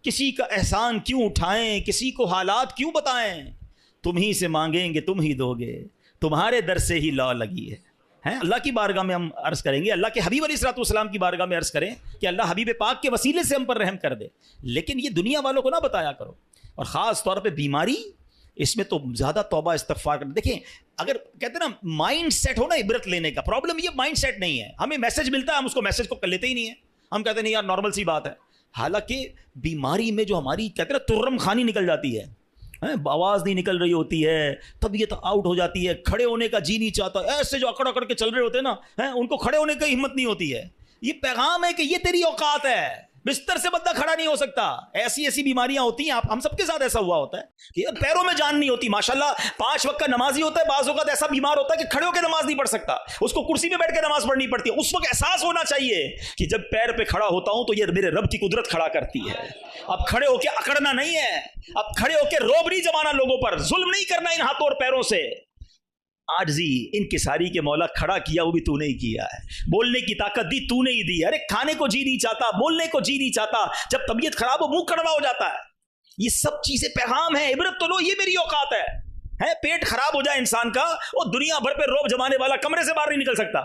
کسی کا احسان کیوں اٹھائیں، کسی کو حالات کیوں بتائیں، تم ہی سے مانگیں گے تم ہی دو گے، تمہارے در سے ہی لا لگی ہے۔ اللہ کی بارگاہ میں ہم عرض کریں گے، اللہ کے حبیب علیہ الصلوۃ والسلام کی بارگاہ میں عرض کریں کہ اللہ حبیب پاک کے وسیلے سے ہم پر رحم کر دے، لیکن یہ دنیا والوں کو نہ بتایا کرو۔ اور خاص طور پہ بیماری اس میں تو زیادہ توبہ استغفار کرنا. دیکھیں اگر کہتے ہیں نا مائنڈ سیٹ ہو نا عبرت لینے کا, پرابلم یہ مائنڈ سیٹ نہیں ہے. ہمیں میسج ملتا ہے, ہم اس کو میسج کو کر لیتے ہی نہیں ہے. ہم کہتے ہیں نہیں یار نارمل سی بات ہے. حالانکہ بیماری میں جو ہماری کہتے ہیں نا ترم خانی نکل جاتی ہے, آواز نہیں نکل رہی ہوتی ہے, طبیعت آؤٹ ہو جاتی ہے, کھڑے ہونے کا جی نہیں چاہتا, ایسے جو اکڑ اکڑ کے چل رہے ہوتے ہیں نا, ان کو کھڑے ہونے کی ہمت نہیں ہوتی ہے. یہ پیغام ہے کہ یہ تیری اوقات ہے, بستر سے بندہ کھڑا نہیں ہو سکتا. ایسی ایسی بیماریاں ہوتی ہیں, ہم سب کے ساتھ ایسا ہوا ہوتا ہے کہ پیروں میں جان نہیں ہوتی. ماشاءاللہ 5 وقت کا نمازی ہوتا ہے, بعض اوقات ایسا بیمار ہوتا ہے کہ کھڑے ہو کے نماز نہیں پڑھ سکتا, اس کو کرسی پہ بیٹھ کے نماز پڑھنی پڑتی ہے. اس وقت احساس ہونا چاہیے کہ جب پیر پہ کھڑا ہوتا ہوں تو یہ میرے رب کی قدرت کھڑا کرتی ہے. اب کھڑے ہو کے اکڑنا نہیں ہے, اب کھڑے ہو کے روب نہیں جمانا لوگوں پر, ظلم نہیں کرنا ان ہاتھوں اور پیروں سے. آجزی انکساری کے مولا کھڑا کیا وہ بھی تو نے ہی کیا ہے, بولنے کی طاقت دی تو نے ہی دی. ارے کھانے کو جی نہیں چاہتا, بولنے کو جی نہیں چاہتا, جب طبیعت خراب ہو منہ کڑوا ہو جاتا ہے. یہ سب چیزیں پیغام ہے, عبرت تو لو, یہ میری اوقات ہے. پیٹ خراب ہو جائے انسان کا, وہ دنیا بھر پہ روب جمانے والا کمرے سے باہر نہیں نکل سکتا,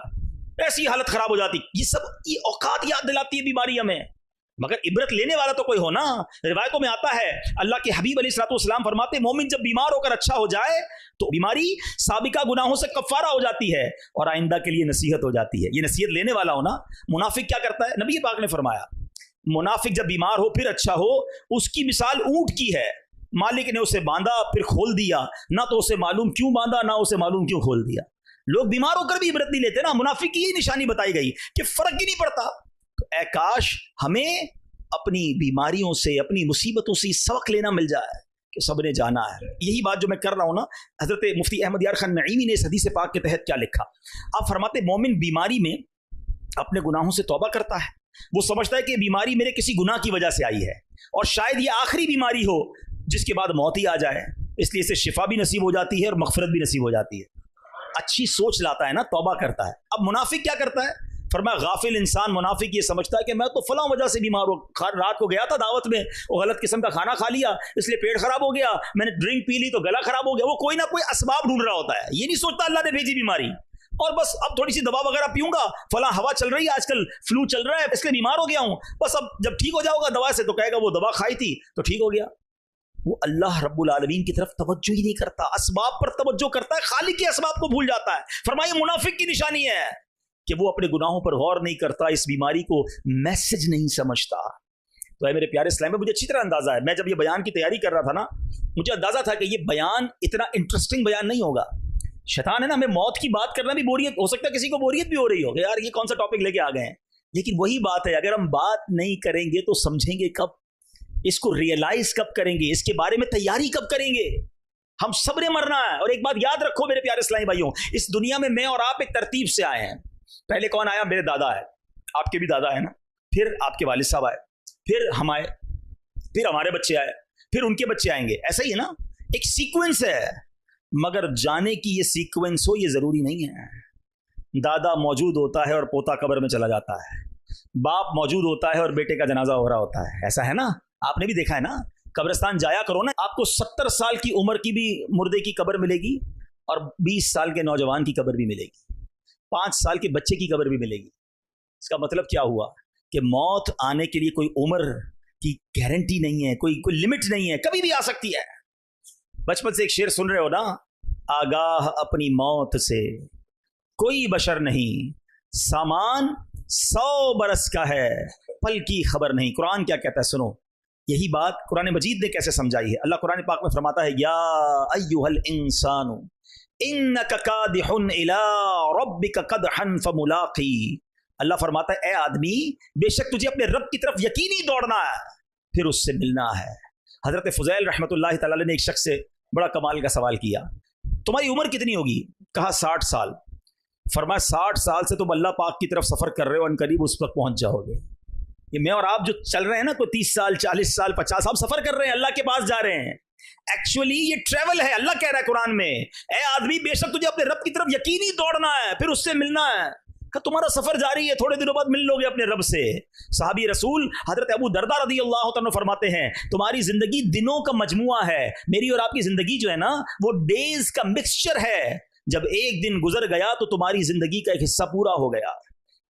ایسی حالت خراب ہو جاتی. یہ سب یہ اوقات یاد دلاتی ہے بیماری ہمیں, مگر عبرت لینے والا تو کوئی ہو نا. روایتوں میں آتا ہے اللہ کے حبیب علیہ الصلوۃ والسلام فرماتے مومن جب بیمار ہو کر اچھا ہو جائے تو بیماری سابقہ گناہوں سے کفارہ ہو جاتی ہے اور آئندہ کے لیے نصیحت ہو جاتی ہے. یہ نصیحت لینے والا ہو نا. منافق کیا کرتا ہے, نبی پاک نے فرمایا منافق جب بیمار ہو پھر اچھا ہو, اس کی مثال اونٹ کی ہے, مالک نے اسے باندھا پھر کھول دیا, نہ تو اسے معلوم کیوں باندھا نہ اسے معلوم کیوں کھول دیا. لوگ بیمار ہو کر بھی عبرت نہیں لیتے نا. منافق کی یہی نشانی بتائی گئی کہ فرق ہی نہیں پڑتا. اے کاش ہمیں اپنی بیماریوں سے, اپنی مصیبتوں سے سبق لینا مل جائے کہ سب نے جانا ہے. یہی بات جو میں کر رہا ہوں نا, حضرت مفتی احمد یار خان نعیمی نے اس حدیث پاک کے تحت کیا لکھا. آپ فرماتے مومن بیماری میں اپنے گناہوں سے توبہ کرتا ہے, وہ سمجھتا ہے کہ بیماری میرے کسی گناہ کی وجہ سے آئی ہے اور شاید یہ آخری بیماری ہو جس کے بعد موت ہی آ جائے, اس لیے اسے شفا بھی نصیب ہو جاتی ہے اور مغفرت بھی نصیب ہو جاتی ہے. اچھی سوچ لاتا ہے نا, توبہ کرتا ہے. اب منافق کیا کرتا ہے, فرمایا غافل انسان منافق یہ سمجھتا ہے کہ میں تو فلاں وجہ سے بیمار ہوں, رات کو گیا تھا دعوت میں, وہ غلط قسم کا کھانا کھا لیا اس لیے پیٹ خراب ہو گیا, میں نے ڈرنک پی لی تو گلا خراب ہو گیا. وہ کوئی نہ کوئی اسباب ڈھونڈ رہا ہوتا ہے, یہ نہیں سوچتا اللہ نے بھیجی بیماری اور بس اب تھوڑی سی دوا وغیرہ پیوں گا, فلاں ہوا چل رہی ہے آج کل, فلو چل رہا ہے اس لیے بیمار ہو گیا ہوں, بس اب جب ٹھیک ہو جاؤ گا دوا سے تو کہے گا وہ دوا کھائی تھی تو ٹھیک ہو گیا. وہ اللہ رب العالمین کی طرف توجہ ہی نہیں کرتا, اسباب پر توجہ کرتا ہے, خالق کے اسباب کو بھول جاتا ہے. فرمائے منافق کی نشانی ہے کہ وہ اپنے گناہوں پر غور نہیں کرتا, اس بیماری کو میسج نہیں سمجھتا. تو اے میرے پیارے اسلام میں مجھے اچھی طرح اندازہ ہے, میں جب یہ بیان کی تیاری کر رہا تھا نا مجھے اندازہ تھا کہ یہ بیان اتنا انٹرسٹنگ بیان نہیں ہوگا. شیطان ہے نا, ہمیں موت کی بات کرنا بھی بوریت ہو سکتا ہے, کسی کو بوریت بھی ہو رہی ہو کہ یار یہ کون سا ٹاپک لے کے آ گئے ہیں. لیکن وہی بات ہے, اگر ہم بات نہیں کریں گے تو سمجھیں گے کب, اس کو ریئلائز کب کریں گے, اس کے بارے میں تیاری کب کریں گے. ہم سب نے مرنا ہے. اور ایک بات یاد رکھو میرے پیارے اسلامی بھائیوں, اس دنیا میں میں اور آپ ایک ترتیب سے آئے ہیں. پہلے کون آیا, میرے دادا ہے, آپ کے بھی دادا ہے نا, پھر آپ کے والد صاحب آئے, پھر ہم آئے, پھر ہمارے بچے آئے, پھر ان کے بچے آئیں گے. ایسا ہی ہے نا, ایک سیکوینس ہے. مگر جانے کی یہ سیکوینس ہو یہ ضروری نہیں ہے. دادا موجود ہوتا ہے اور پوتا قبر میں چلا جاتا ہے, باپ موجود ہوتا ہے اور بیٹے کا جنازہ ہو رہا ہوتا ہے. ایسا ہے نا, آپ نے بھی دیکھا ہے نا. قبرستان جایا کرو نا, آپ کو 70 سال کی عمر کی بھی مردے کی قبر ملے گی اور 20 سال کے نوجوان کی قبر بھی ملے گی, 5 سال کے بچے کی قبر بھی ملے گی. اس کا مطلب کیا ہوا کہ موت آنے کے لیے کوئی عمر کی گارنٹی نہیں ہے, کوئی لمٹ نہیں ہے, کبھی بھی آ سکتی ہے. بچپن سے ایک شعر سن رہے ہو نا, آگاہ اپنی موت سے کوئی بشر نہیں, سامان 100 برس کا ہے پل کی خبر نہیں. قرآن کیا کہتا ہے سنو, یہی بات قرآن مجید نے کیسے سمجھائی ہے. اللہ قرآن پاک میں فرماتا ہے یا ایھا الانسان انک کادح الی ربک قدحا فملاقی. اللہ فرماتا ہے اے آدمی بے شک تجھے اپنے رب کی طرف یقینی دوڑنا ہے, پھر اس سے ملنا ہے. حضرت فضیل رحمۃ اللہ تعالی نے ایک شخص سے بڑا کمال کا سوال کیا, تمہاری عمر کتنی ہوگی؟ کہا 60 سال. فرمایا 60 سال سے تم اللہ پاک کی طرف سفر کر رہے ہو, ان قریب اس پر پہنچ جاؤ گے. یہ میں اور آپ جو چل رہے ہیں نا, کوئی 30 سال 40 سال 50 سال سفر کر رہے ہیں, اللہ کے پاس جا رہے ہیں. ایکچولی یہ ٹریول ہے. اللہ کہہ رہا ہے قرآن میں اے آدمی بے شک تجھے اپنے رب کی طرف یقینی دوڑنا ہے, پھر اس سے ملنا ہے. کہ تمہارا سفر جاری ہے, تھوڑے دنوں بعد مل لو گے اپنے رب سے. صحابی رسول حضرت ابو درداء رضی اللہ عنہ فرماتے ہیں تمہاری زندگی دنوں کا مجموعہ ہے, میری اور آپ کی زندگی جو ہے نا وہ ڈیز کا مکسچر ہے. جب ایک دن گزر گیا تو تمہاری زندگی کا ایک حصہ پورا ہو گیا.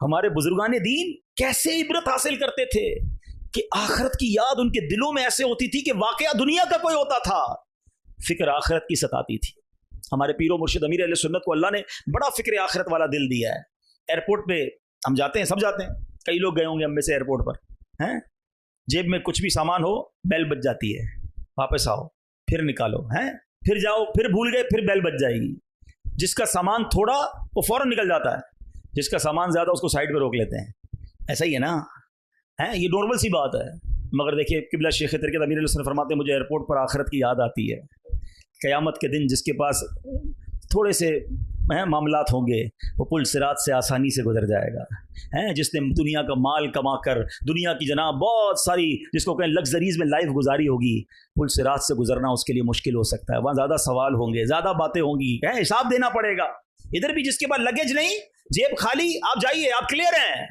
ہمارے بزرگان دین کیسے عبرت حاصل کرتے تھے کہ آخرت کی یاد ان کے دلوں میں ایسے ہوتی تھی کہ واقعہ دنیا کا کوئی ہوتا تھا، فکر آخرت کی ستاتی تھی. ہمارے پیر و مرشد امیر اہل سنت کو اللہ نے بڑا فکر آخرت والا دل دیا ہے. ایئرپورٹ پہ ہم جاتے ہیں، سب جاتے ہیں، کئی لوگ گئے ہوں گے ہم میں سے ایئرپورٹ پر، ہیں جیب میں کچھ بھی سامان ہو بیل بج جاتی ہے، واپس آؤ پھر نکالو، ہیں پھر جاؤ، پھر بھول گئے پھر بیل بج جائے گی. جس کا سامان تھوڑا وہ فوراً نکل جاتا ہے، جس کا سامان زیادہ اس کو سائڈ پہ روک لیتے ہیں. ایسا ہی ہے نا، ہیں یہ نارمل سی بات ہے. مگر دیکھیے قبلہ شیخ ترکت امیر علیہ السلام فرماتے ہیں مجھے ایئرپورٹ پر آخرت کی یاد آتی ہے. قیامت کے دن جس کے پاس تھوڑے سے معاملات ہوں گے وہ پل صراط سے آسانی سے گزر جائے گا. جس نے دنیا کا مال کما کر دنیا کی جناب بہت ساری جس کو کہیں لگژریز میں لائف گزاری ہوگی، پل صراط سے گزرنا اس کے لیے مشکل ہو سکتا ہے. وہاں زیادہ سوال ہوں گے، زیادہ باتیں ہوں گی، حساب دینا پڑے گا. ادھر بھی جس کے پاس لگیج نہیں، جیب خالی، آپ جائیے، آپ کلیئر ہیں.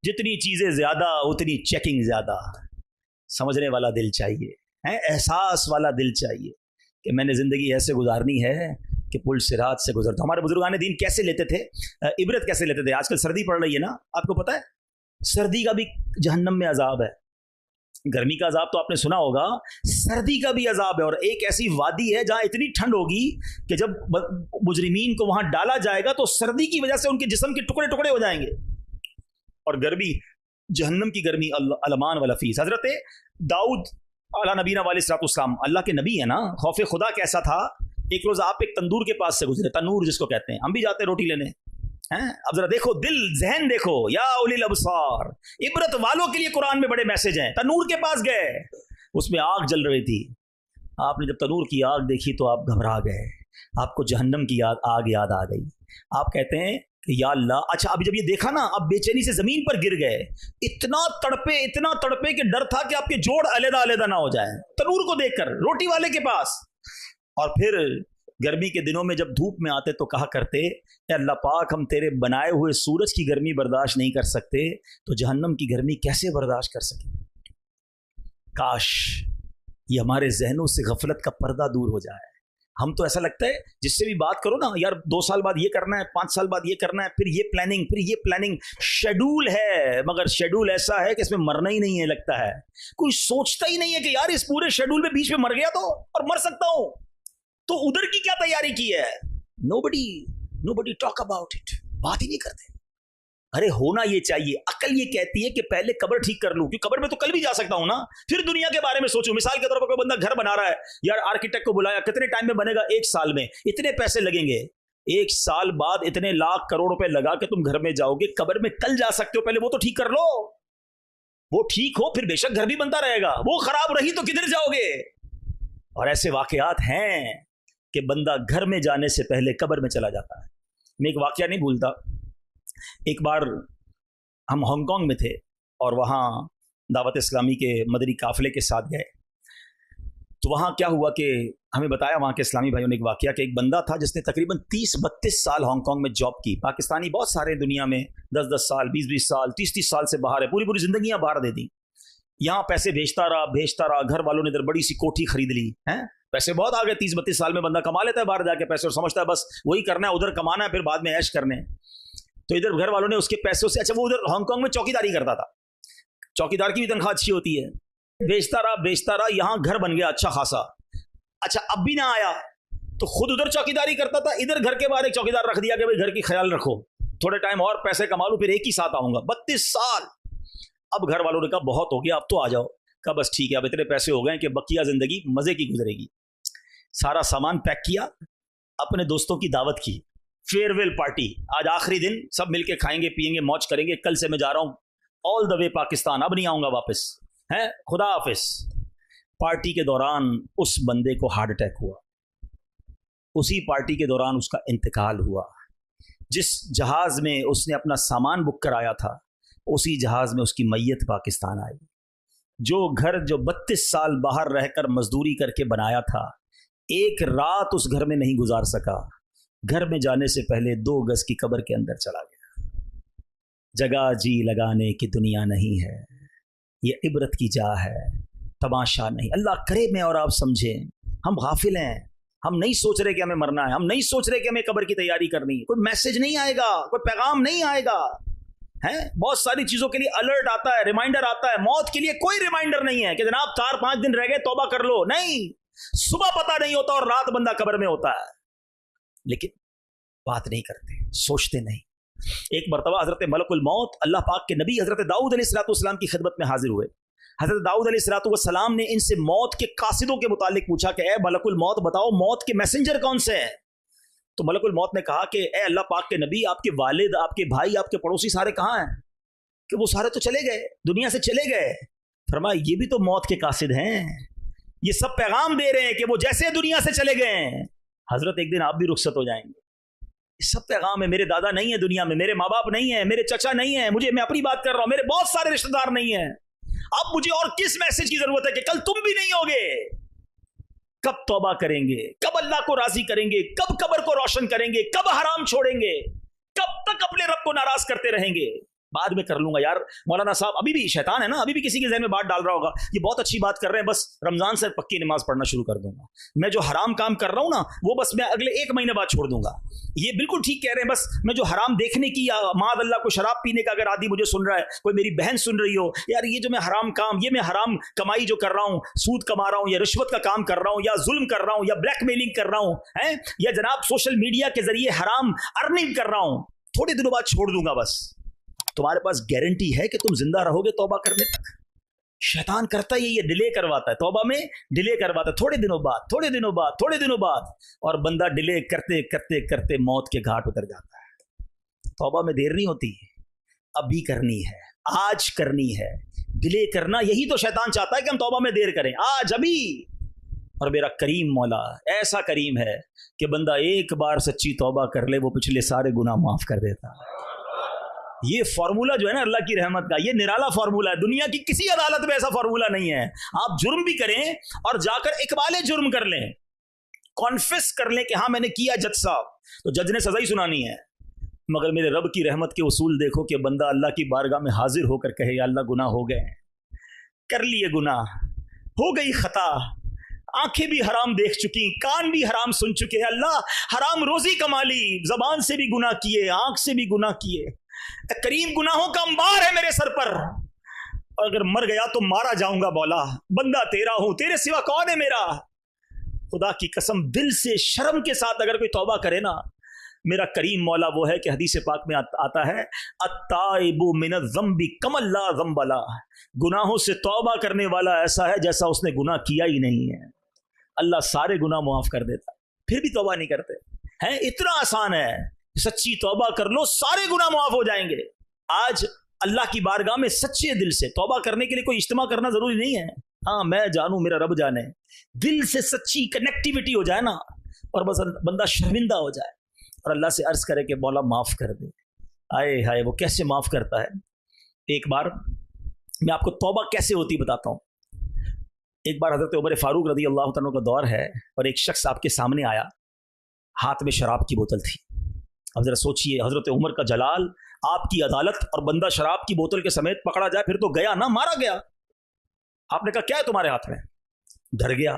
جتنی چیزیں زیادہ اتنی چیکنگ زیادہ. سمجھنے والا دل چاہیے، احساس والا دل چاہیے کہ میں نے زندگی ایسے گزارنی ہے کہ پل صراط سے گزرتا. ہمارے بزرگان دین کیسے لیتے تھے عبرت، کیسے لیتے تھے؟ آج کل سردی پڑ رہی ہے نا، آپ کو پتہ ہے سردی کا بھی جہنم میں عذاب ہے. گرمی کا عذاب تو آپ نے سنا ہوگا، سردی کا بھی عذاب ہے. اور ایک ایسی وادی ہے جہاں اتنی ٹھنڈ ہوگی کہ جب مجرمین کو وہاں ڈالا جائے گا تو سردی کی وجہ سے ان کے جسم کے ٹکڑے ٹکڑے ہو جائیں گے. اور گرمی، جہنم کی گرمی الامان والفیس. حضرت داؤد علیہ نبینا علیہ الصلوۃ والسلام اللہ کے نبی ہیں نا، خوف خدا کیسا تھا. ایک روز آپ ایک تندور کے پاس سے گزرے، تنور جس کو کہتے ہیں، ہم بھی جاتے ہیں روٹی لینے. اب ذرا دیکھو دل ذہن دیکھو، یا اولی الابصار، عبرت والوں کے لیے قرآن میں بڑے میسج ہیں. تنور کے پاس گئے، اس میں آگ جل رہی تھی. آپ نے جب تنور کی آگ دیکھی تو آپ گھبرا گئے، آپ کو جہنم کی آگ یاد آ گئی. آپ کہتے ہیں کہ یا اللہ، اچھا اب جب یہ دیکھا نا، اب بے چینی سے زمین پر گر گئے. اتنا تڑپے کہ ڈر تھا کہ آپ کے جوڑ علیحدہ علیحدہ نہ ہو جائیں تنور کو دیکھ کر، روٹی والے کے پاس. اور پھر گرمی کے دنوں میں جب دھوپ میں آتے تو کہا کرتے، اے اللہ پاک ہم تیرے بنائے ہوئے سورج کی گرمی برداشت نہیں کر سکتے تو جہنم کی گرمی کیسے برداشت کر سکیں. کاش یہ ہمارے ذہنوں سے غفلت کا پردہ دور ہو جائے. ہم تو ایسا لگتا ہے جس سے بھی بات کرو نا، یار 2 سال بعد یہ کرنا ہے، 5 سال بعد یہ کرنا ہے، پھر یہ پلاننگ، پھر یہ پلاننگ. شیڈول ہے مگر شیڈول ایسا ہے کہ اس میں مرنا ہی نہیں ہے. لگتا ہے کوئی سوچتا ہی نہیں ہے کہ یار اس پورے شیڈول میں بیچ میں مر گیا تو اور مر سکتا ہوں تو ادھر کی کیا تیاری کی ہے. nobody talk about it. بات ہی نہیں کرتے. ارے ہونا یہ چاہیے. عقل یہ کہتی ہے کہ پہلے قبر ٹھیک کر لوں، کیونکہ قبر میں تو کل بھی جا سکتا ہوں نا، پھر دنیا کے بارے میں سوچوں. مثال کے طور پر کوئی بندہ گھر بنا رہا ہے، یار آرکیٹیکٹ کو بلایا، کتنے ٹائم میں بنے گا؟ 1 سال میں. اتنے پیسے لگیں گے. 1 سال بعد اتنے لاکھ کروڑ روپے لگا کے تم گھر میں جاؤ گے. قبر میں کل جا سکتے ہو، پہلے وہ تو ٹھیک کر لو. وہ ٹھیک ہو پھر بے شک گھر بھی بنتا رہے گا. وہ خراب رہی تو کدھر جاؤ گے؟ اور ایسے واقعات ہیں کہ بندہ گھر میں جانے سے پہلے قبر میں چلا جاتا ہے. میں ایک واقعہ نہیں بھولتا. ایک بار ہم ہانگ کانگ میں تھے اور وہاں دعوت اسلامی کے مدنی قافلے کے ساتھ گئے. تو وہاں کیا ہوا کہ ہمیں بتایا وہاں کے اسلامی بھائیوں نے ایک واقعہ کہ ایک بندہ تھا جس نے تقریباً 30-32 سال ہانگ کانگ میں جاب کی. پاکستانی بہت سارے دنیا میں 10-10 سال، 20-20 سال، 30-30 سال سے باہر ہے، پوری زندگیاں باہر دے دی. یہاں پیسے بھیجتا رہا. گھر والوں نے ادھر بڑی سی کوٹھی خرید لی. پیسے بہت آ گئے. 30-32 سال میں بندہ کما لیتا ہے باہر جا کے پیسے اور سمجھتا ہے بس وہی کرنا ہے، ادھر کمانا ہے، پھر بعد میں عیش کرنے. تو ادھر گھر والوں نے اس کے پیسوں سے، اچھا وہ ادھر ہانگ کانگ میں چوکیداری کرتا تھا. چوکیدار کی بھی تنخواہ اچھی ہوتی ہے. بیچتا رہا. یہاں گھر بن گیا اچھا خاصا. اچھا اب بھی نہ آیا تو خود ادھر چوکیداری کرتا تھا. ادھر گھر کے باہر ایک چوکیدار رکھ دیا کہ بھائی گھر کی خیال رکھو، تھوڑے ٹائم اور پیسے کما لوں پھر ایک ہی ساتھ آؤں گا. 32 سال. اب گھر والوں نے کہا بہت ہو گیا، اب تو آ جاؤ. کہا بس ٹھیک ہے، اب اتنے پیسے ہو گئے کہ بقیہ زندگی مزے کی گزرے گی. سارا سامان پیک کیا، اپنے دوستوں کی دعوت کی، فیئر ویل پارٹی. آج آخری دن، سب مل کے کھائیں گے پیئیں گے موج کریں گے، کل سے میں جا رہا ہوں آل دا وے پاکستان، اب نہیں آؤں گا واپس، خدا حافظ. پارٹی کے دوران اس بندے کو ہارٹ اٹیک ہوا. اسی پارٹی کے دوران اس کا انتقال ہوا. جس جہاز میں اس نے اپنا سامان بک کرایا تھا اسی جہاز میں اس کی میت پاکستان آئی. جو گھر جو 32 سال باہر رہ کر مزدوری کر کے بنایا تھا، ایک رات اس گھر میں نہیں گزار سکا. گھر میں جانے سے پہلے 2 گز کی قبر کے اندر چلا گیا. جگہ جی لگانے کی دنیا نہیں ہے، یہ عبرت کی جا ہے، تماشا نہیں. اللہ کرے میں اور آپ سمجھیں. ہم غافل ہیں، ہم نہیں سوچ رہے کہ ہمیں مرنا ہے، ہم نہیں سوچ رہے کہ ہمیں قبر کی تیاری کرنی ہے. کوئی میسج نہیں آئے گا، کوئی پیغام نہیں آئے گا. ہیں, بہت ساری چیزوں کے لیے الرٹ آتا ہے, ریمائنڈر آتا ہے. موت کے لیے کوئی ریمائنڈر نہیں ہے کہ جناب 4-5 دن رہ گئے توبہ کر لو. نہیں, صبح پتہ نہیں ہوتا اور رات بندہ قبر میں ہوتا ہے, لیکن بات نہیں کرتے, سوچتے نہیں. ایک مرتبہ حضرت ملک الموت اللہ پاک کے نبی حضرت داؤد علیہ السلام کی خدمت میں حاضر ہوئے. حضرت داؤد علیہ السلام نے ان سے موت کے قاصدوں کے متعلق پوچھا کہ اے ملک الموت بتاؤ موت کے میسنجر کون سے ہیں. تو ملک الموت نے کہا کہ اے اللہ پاک کے نبی, آپ کے والد, آپ کے بھائی, آپ کے پڑوسی سارے کہاں ہیں؟ کہ وہ سارے تو چلے گئے, دنیا سے چلے گئے. فرمایا یہ بھی تو موت کے قاصد ہیں, یہ سب پیغام دے رہے ہیں کہ وہ جیسے دنیا سے چلے گئے ہیں حضرت ایک دن آپ بھی رخصت ہو جائیں گے. یہ سب پیغام ہے. میرے دادا نہیں ہے دنیا میں, میرے ماں باپ نہیں ہیں, میرے چچا نہیں ہیں, میں اپنی بات کر رہا ہوں, میرے بہت سارے رشتہ دار نہیں ہیں. اب مجھے اور کس میسج کی ضرورت ہے کہ کل تم بھی نہیں ہوگے. کب توبہ کریں گے, کب اللہ کو راضی کریں گے, کب قبر کو روشن کریں گے, کب حرام چھوڑیں گے, کب تک اپنے رب کو ناراض کرتے رہیں گے. بعد میں کر لوں گا. یار مولانا صاحب ابھی بھی شیطان ہے نا, ابھی بھی کسی کے ذہن میں بات ڈال رہا ہوگا یہ بہت اچھی بات کر رہے ہیں, بس رمضان سے پکی نماز پڑھنا شروع کر دوں گا. میں جو حرام کام کر رہا ہوں نا وہ بس میں اگلے 1 مہینے بعد چھوڑ دوں گا. یہ بالکل ٹھیک کہہ رہے ہیں, بس میں جو حرام دیکھنے کی یا معاذ اللہ کو شراب پینے کا اگر عادی مجھے سن رہا ہے, کوئی میری بہن سن رہی ہو, یار یہ جو میں حرام کام, یہ میں حرام کمائی جو کر رہا ہوں, سود کما رہا ہوں یا رشوت کا کام کر رہا ہوں یا ظلم کر رہا ہوں یا بلیک میلنگ کر رہا ہوں یا جناب سوشل میڈیا کے ذریعے حرام ارننگ کر رہا ہوں, تھوڑے دنوں بعد چھوڑ دوں گا. بس تمہارے پاس گارنٹی ہے کہ تم زندہ رہو گے توبہ کرنے تک. شیطان کرتا ہے یہ ڈیلے کرواتا ہے, توبہ میں ڈیلے کرواتا ہے, تھوڑے دنوں بعد, اور بندہ ڈیلے کرتے کرتے کرتے موت کے گھاٹ اتر جاتا ہے. توبہ میں دیر نہیں ہوتی, ابھی کرنی ہے, آج کرنی ہے. ڈیلے کرنا یہی تو شیطان چاہتا ہے کہ ہم توبہ میں دیر کریں, آج ابھی. اور میرا کریم مولا ایسا کریم ہے کہ بندہ ایک بار سچی توبہ کر لے وہ پچھلے سارے گناہ معاف کر دیتا ہے. یہ فارمولا جو ہے نا اللہ کی رحمت کا, یہ نرالا فارمولا ہے. دنیا کی کسی عدالت میں ایسا فارمولا نہیں ہے. آپ جرم بھی کریں اور جا کر اقبال جرم کر لیں, کانفیس کر لیں کہ ہاں میں نے کیا جج صاحب, تو جج نے سزا ہی سنانی ہے. مگر میرے رب کی رحمت کے اصول دیکھو کہ بندہ اللہ کی بارگاہ میں حاضر ہو کر کہے یا اللہ گناہ ہو گئے, کر لیے گناہ, ہو گئی خطا, آنکھیں بھی حرام دیکھ چکی, کان بھی حرام سن چکے, اللہ حرام روزی کما لی, زبان سے بھی گناہ کیے, آنکھ سے بھی گناہ کیے. کریم گناہوں کا انبار ہے میرے سر پر, اور اگر مر گیا تو مارا جاؤں گا مولا, بندہ تیرا ہوں, تیرے سوا کون ہے میرا. خدا کی قسم دل سے شرم کے ساتھ اگر کوئی توبہ کرے نا, میرا کریم مولا وہ ہے کہ حدیث پاک میں آتا ہے التائب من الذنب کما لا ذنب له, گناہوں سے توبہ کرنے والا ایسا ہے جیسا اس نے گناہ کیا ہی نہیں ہے. اللہ سارے گناہ معاف کر دیتا, پھر بھی توبہ نہیں کرتے ہیں. اتنا آسان ہے, سچی توبہ کر لو سارے گناہ معاف ہو جائیں گے. آج اللہ کی بارگاہ میں سچے دل سے توبہ کرنے کے لیے کوئی اجتماع کرنا ضروری نہیں ہے. ہاں میں جانوں میرا رب جانے, دل سے سچی کنیکٹیوٹی ہو جائے نا, اور بس بندہ شرمندہ ہو جائے اور اللہ سے عرض کرے کہ مولا معاف کر دے. آئے ہائے وہ کیسے معاف کرتا ہے. ایک بار میں آپ کو توبہ کیسے ہوتی بتاتا ہوں. ایک بار حضرت عمر فاروق رضی اللہ عنہ کا دور ہے اور ایک شخص آپ کے سامنے آیا, ہاتھ میں شراب کی بوتل تھی. اب ذرا سوچئے حضرت عمر کا جلال, آپ کی عدالت, اور بندہ شراب کی بوتل کے سمیت پکڑا جائے, پھر تو گیا نا, مارا گیا. آپ نے کہا کیا ہے تمہارے ہاتھ میں؟ ڈر گیا,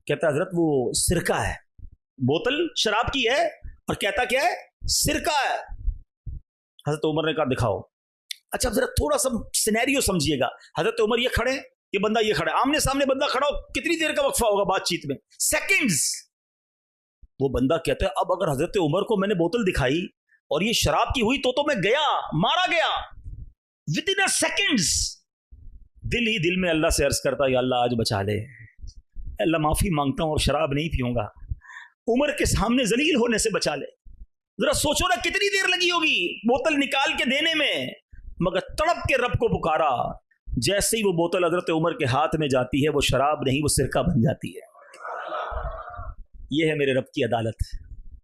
کہتا ہے حضرت وہ سرکہ ہے. بوتل شراب کی ہے اور کہتا کیا ہے؟ سرکہ ہے. حضرت عمر نے کہا دکھاؤ. اچھا ذرا تھوڑا سا سینیریو سمجھیے گا. حضرت عمر یہ کھڑے, یہ بندہ یہ کھڑا, آمنے سامنے بندہ کھڑا ہو, کتنی دیر کا وقفہ ہوگا بات چیت میں؟ سیکنڈز. وہ بندہ کہتا ہے اب اگر حضرت عمر کو میں نے بوتل دکھائی اور یہ شراب کی ہوئی تو میں گیا, مارا گیا within a seconds. دل ہی دل میں اللہ سے عرض کرتا یا اللہ آج بچا لے, اللہ معافی مانگتا ہوں اور شراب نہیں پیوں گا, عمر کے سامنے ذلیل ہونے سے بچا لے. ذرا سوچو نا کتنی دیر لگی ہوگی بوتل نکال کے دینے میں, مگر تڑپ کے رب کو پکارا. جیسے ہی وہ بوتل حضرت عمر کے ہاتھ میں جاتی ہے, وہ شراب نہیں وہ سرکہ بن جاتی ہے. یہ ہے میرے رب کی عدالت,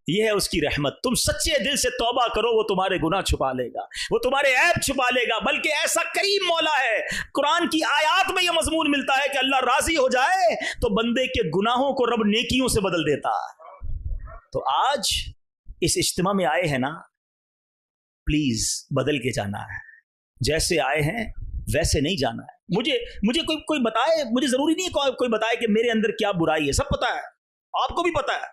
یہ ہے اس کی رحمت. تم سچے دل سے توبہ کرو, وہ تمہارے گناہ چھپا لے گا, وہ تمہارے عیب چھپا لے گا. بلکہ ایسا کریم مولا ہے, قرآن کی آیات میں یہ مضمون ملتا ہے کہ اللہ راضی ہو جائے تو بندے کے گناہوں کو رب نیکیوں سے بدل دیتا. تو آج اس اجتماع میں آئے ہیں نا, پلیز بدل کے جانا ہے. جیسے آئے ہیں ویسے نہیں جانا ہے. مجھے کوئی بتائے, مجھے ضروری نہیں ہے کوئی بتائے کہ میرے اندر کیا برائی ہے, سب پتا ہے, آپ کو بھی پتا ہے.